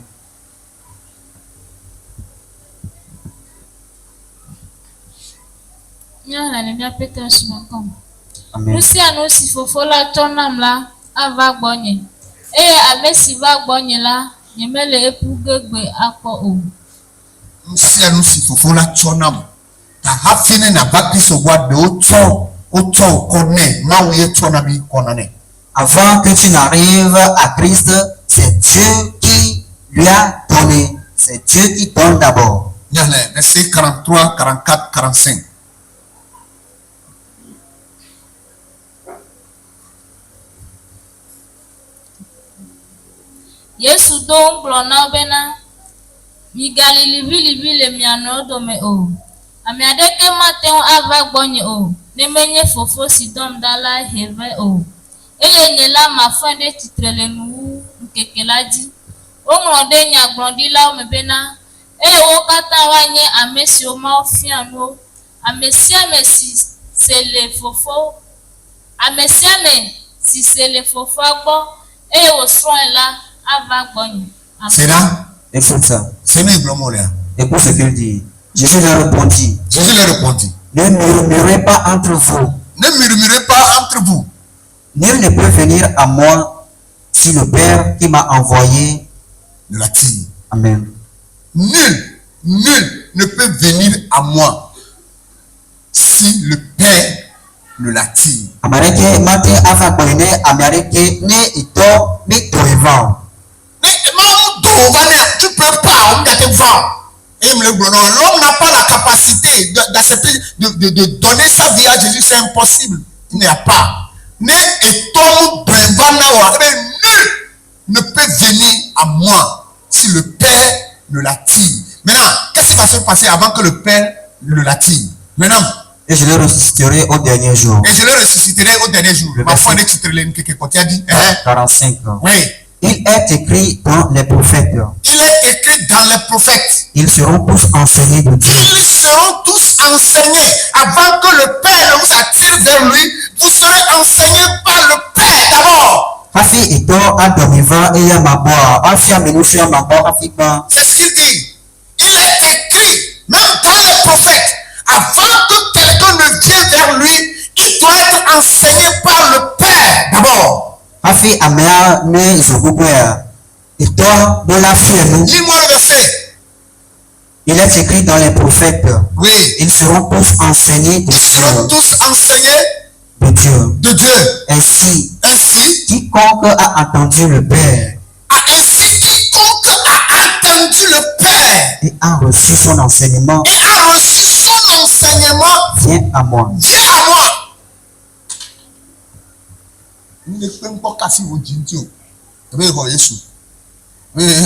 Speaker 2: Amen.
Speaker 3: Nusi anusi fofola tonam la ava gbonye. Eye amesi va gbonye la nyemele epu gegbe akpo o.
Speaker 1: Nusi fofola tonam. Ta hafine na baki so wa de oto kone ma uye tonami konane.
Speaker 2: Avant que tu n'arrives à Christ, c'est Dieu qui lui a donné. C'est Dieu qui donne d'abord.
Speaker 1: Verset 43, 44, 45.
Speaker 3: Yesu don gblɔna bena migali livi le mia nɔdome o. Ame aɖeke mate ŋu ava gbɔnye o ne menye fofo si dɔm ɖa la heve o. Eye nye la mafɔe ɖe tsitre le nuwu ŋkeke la dzi. Woŋlɔ ɖe nyagblɔɖilawo me bena eye wo katã woanye ame siwo Mawu fia nuwo. Ame sia ame si se le fofoa gbɔ eye wòsrɔ̃e la ava gbɔnye.
Speaker 1: C'est là?
Speaker 2: Écoute ça.
Speaker 1: C'est mes glomoria.
Speaker 2: Écoute ce qu'il dit. Jésus leur répondit.
Speaker 1: Jésus leur répondit.
Speaker 2: Ne murmurez pas entre vous.
Speaker 1: Ne murmurez pas entre vous.
Speaker 2: Nul ne peut venir à moi si le Père qui m'a envoyé
Speaker 1: ne l'attire.
Speaker 2: Amen.
Speaker 1: Nul ne peut venir à moi si le Père ne l'attire.
Speaker 2: Amareke mate ava boine amareke ne ito mi toivan.
Speaker 1: Tu peux pas, l'homme n'a pas la capacité d'accepter, de donner sa vie à Jésus, c'est impossible. Il n'y a pas. Nul ne peut venir à moi si le Père ne l'attire. Maintenant, qu'est-ce qui va se passer avant que le Père ne l'attire? Maintenant,
Speaker 2: et je le ressusciterai au dernier jour.
Speaker 1: Et je le ressusciterai au dernier jour. Ma foi, tu as dit
Speaker 2: 45.
Speaker 1: Oui.
Speaker 2: Il est écrit dans les prophètes.
Speaker 1: Il est écrit dans les prophètes.
Speaker 2: Ils seront tous enseignés de Dieu.
Speaker 1: Ils seront tous enseignés. Avant que le Père ne vous attire vers lui, vous serez enseignés par le Père d'abord. C'est ce qu'il dit. Il est écrit, même dans les prophètes, avant que quelqu'un ne vienne vers lui, il doit être enseigné par le Père d'abord. Dis-moi le verset.
Speaker 2: Il est écrit dans les prophètes.
Speaker 1: Oui.
Speaker 2: Ils seront tous enseignés de Dieu.
Speaker 1: Ils seront tous enseignés
Speaker 2: de Dieu.
Speaker 1: De Dieu.
Speaker 2: Ainsi,
Speaker 1: quiconque
Speaker 2: a entendu le Père.
Speaker 1: Ainsi, quiconque a entendu le Père.
Speaker 2: Et a reçu son enseignement. Viens à moi.
Speaker 1: Viens à moi. Ne peux pas casser vos djinjo. Vous voyez Jésus. C'est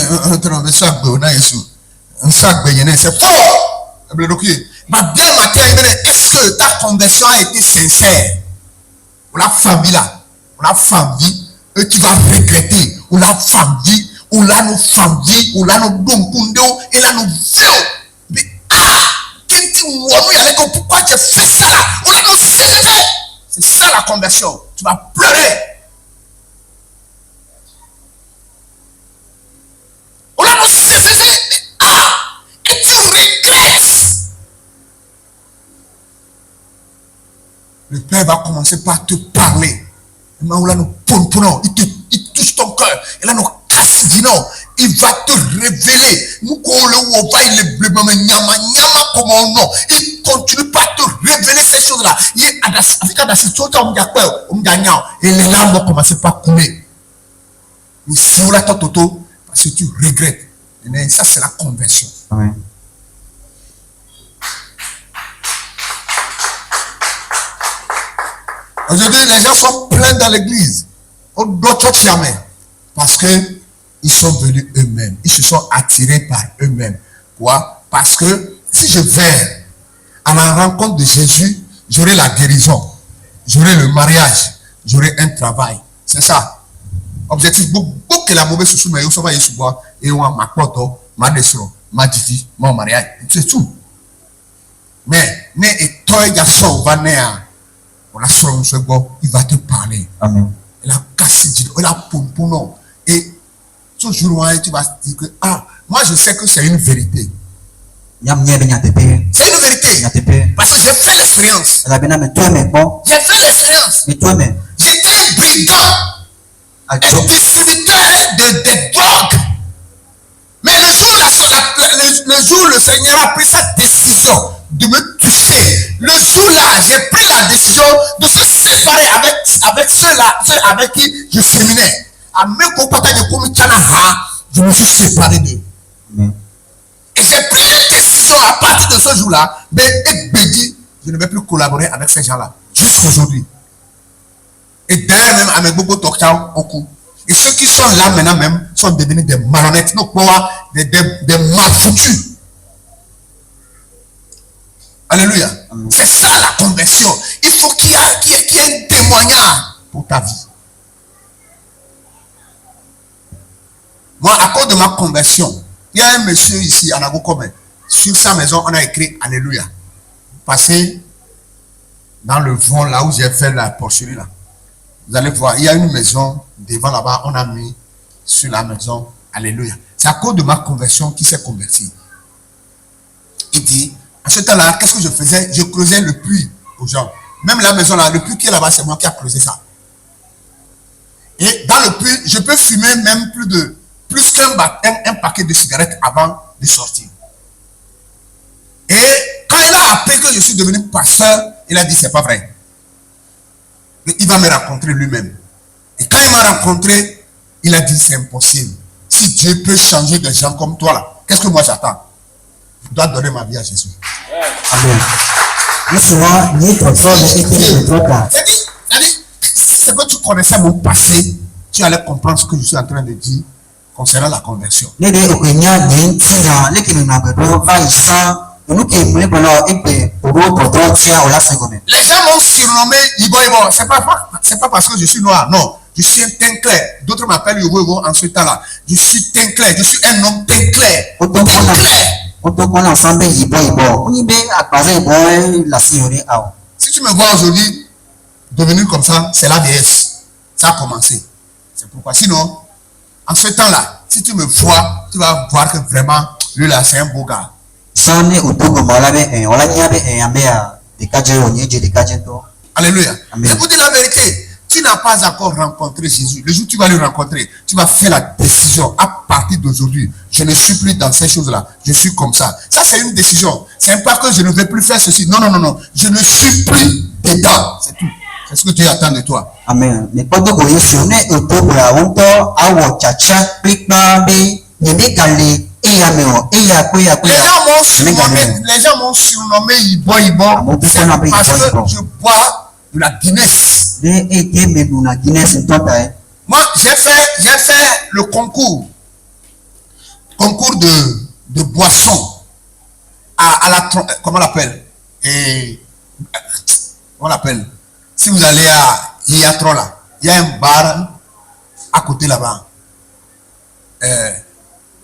Speaker 1: faux. Mais bien matin, est-ce que ta conversion a été sincère? Ou la famille là, ou la famille, tu vas regretter. Ou la famille, ou la nos familles, ou la nos donkundo, et la nos vieux. Mais pourquoi tu fais ça là? Ou la nos célébrer. C'est ça la conversion. Tu vas pleurer. Ou la nos célébrer. Et tu regrettes. Le Père va commencer par te parler. Il touche ton cœur. Il va te révéler. Il continue par te révéler ces choses-là. Et les larmes vont commencer par couler. Mais si vous l'attendez, parce que tu regrettes. Ça, c'est la conversion.
Speaker 2: Amen.
Speaker 1: Aujourd'hui, les gens sont pleins dans l'église. D'autres jamais. Parce que ils sont venus eux-mêmes. Ils se sont attirés par eux-mêmes. Pourquoi? Parce que si je vais à la rencontre de Jésus, j'aurai la guérison. J'aurai le mariage. J'aurai un travail. C'est ça. Objectif. Beaucoup que la mauvaise chose, mais on va y souvoir. Et on ma poto, ma descendance, ma diti, mon mariage. C'est tout. Mais, ne et toi, garçon, va néa. On a sur un second, il va te parler.
Speaker 2: Amen.
Speaker 1: Il a cassé, il a pompono. Et ce jour-là, tu vas te dire que, ah, moi je sais que c'est une vérité. C'est une vérité. Parce que j'ai fait l'expérience. J'ai fait l'expérience. J'étais un brigand, un distributeur de drogue. Mais le jour où le Seigneur a pris sa décision de me toucher, le jour-là, j'ai pris la décision de se séparer avec ceux-là, ceux avec qui je séminais. Je me suis séparé d'eux. Et j'ai pris une décision à partir de ce jour-là, je ne vais plus collaborer avec ces gens-là, jusqu'aujourd'hui. Et d'ailleurs, même avec beaucoup de coup. Et ceux qui sont là maintenant même sont devenus des malhonnêtes, non pas des malfoutus. Alléluia. C'est ça la conversion. Il faut qu'il y ait un témoignage pour ta vie. Moi, à cause de ma conversion, il y a un monsieur ici, à Nagokome, sur sa maison, on a écrit Alléluia. Passez dans le fond, là où j'ai fait la porcherie là. Vous allez voir, il y a une maison devant là-bas, on a mis sur la maison Alléluia. C'est à cause de ma conversion qu'il s'est converti. Il dit, en ce temps-là, qu'est-ce que je faisais? Je creusais le puits aux gens. Même la maison là, le puits qui est là-bas, c'est moi qui a creusé ça. Et dans le puits, je peux fumer même plus qu'un paquet de cigarettes avant de sortir. Et quand il a appris que je suis devenu pasteur, il a dit c'est pas vrai. Il va me rencontrer lui-même. Et quand il m'a rencontré, il a dit c'est impossible. Si Dieu peut changer des gens comme toi là, qu'est-ce que moi j'attends? Je dois donner ma vie à Jésus.
Speaker 2: Amen.
Speaker 1: C'est que tu connaissais mon passé, tu allais comprendre ce que je suis en train de dire concernant la conversion. Les gens m'ont surnommé Ibo Ibo. C'est pas parce que je suis noir, non. Je suis un teint clair. D'autres m'appellent Ibo Ibo en ce temps-là. Je suis teint clair. Je suis un homme teint clair. Si tu me vois aujourd'hui devenir comme ça, c'est la vieillesse. Ça a commencé. C'est pourquoi. Sinon, en ce temps-là, si tu me vois, tu vas voir que vraiment, lui là, c'est un beau gars. Alléluia. Je vous dis la vérité. Tu n'as pas encore rencontré Jésus. Le jour où tu vas le rencontrer, tu vas faire la décision à partir d'aujourd'hui. Je ne suis plus dans ces choses-là. Je suis comme ça. Ça, c'est une décision. C'est pas que je ne vais plus faire ceci. Non, non, non, non. Je ne suis plus dedans. C'est tout. C'est ce que Dieu attend de toi. Amen. Les gens m'ont surnommé Ibo Ibo. Parce que je bois de la Guinness. Moi, j'ai fait le concours de boisson à la comment on l'appelle? On l'appelle. Si vous allez à Iatron là, il y a un bar à côté là-bas.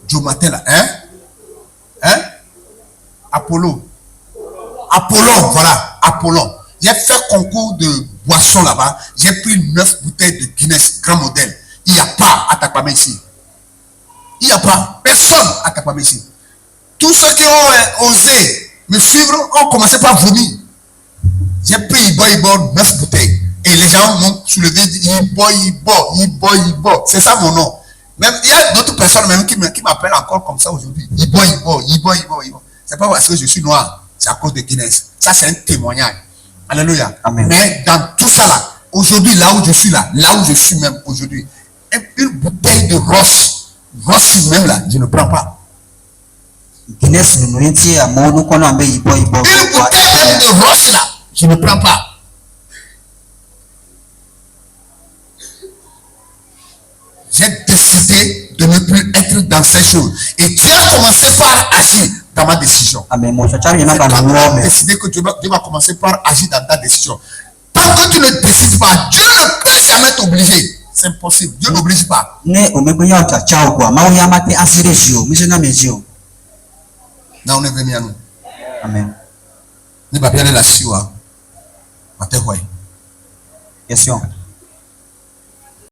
Speaker 1: Jomatin là, hein? Apollon, voilà, Apollon. J'ai fait concours de boisson là-bas. J'ai pris 9 bouteilles de Guinness, grand modèle. Il n'y a pas à Takpamé ici. Il n'y a pas. Personne à Takpamé ici. Tous ceux qui ont osé me suivre ont commencé par vomir. J'ai pris Ibo 9 bouteilles. Et les gens m'ont soulevé et dit Ibo. C'est ça mon nom. Même, il y a d'autres personnes même qui m'appellent encore comme ça aujourd'hui. Ibo. C'est pas parce que je suis noir. C'est à cause de Guinness. Ça, c'est un témoignage. Alléluia. Amen. Mais dans tout ça là, aujourd'hui, là où je suis même aujourd'hui, une bouteille de Ross même là, je ne prends pas. Une bouteille même de Ross là, je ne prends pas. J'ai décidé de ne plus être dans ces choses. Et Dieu a commencé par agir dans ma décision. Amen. Tu as décidé que Dieu va commencer par agir dans ta décision. Tant que tu ne décides pas, Dieu ne peut jamais t'obliger. C'est impossible. Dieu n'oblige pas. Là, on est venu à nous. Amen. Ne pas bien la siwa.
Speaker 2: Question.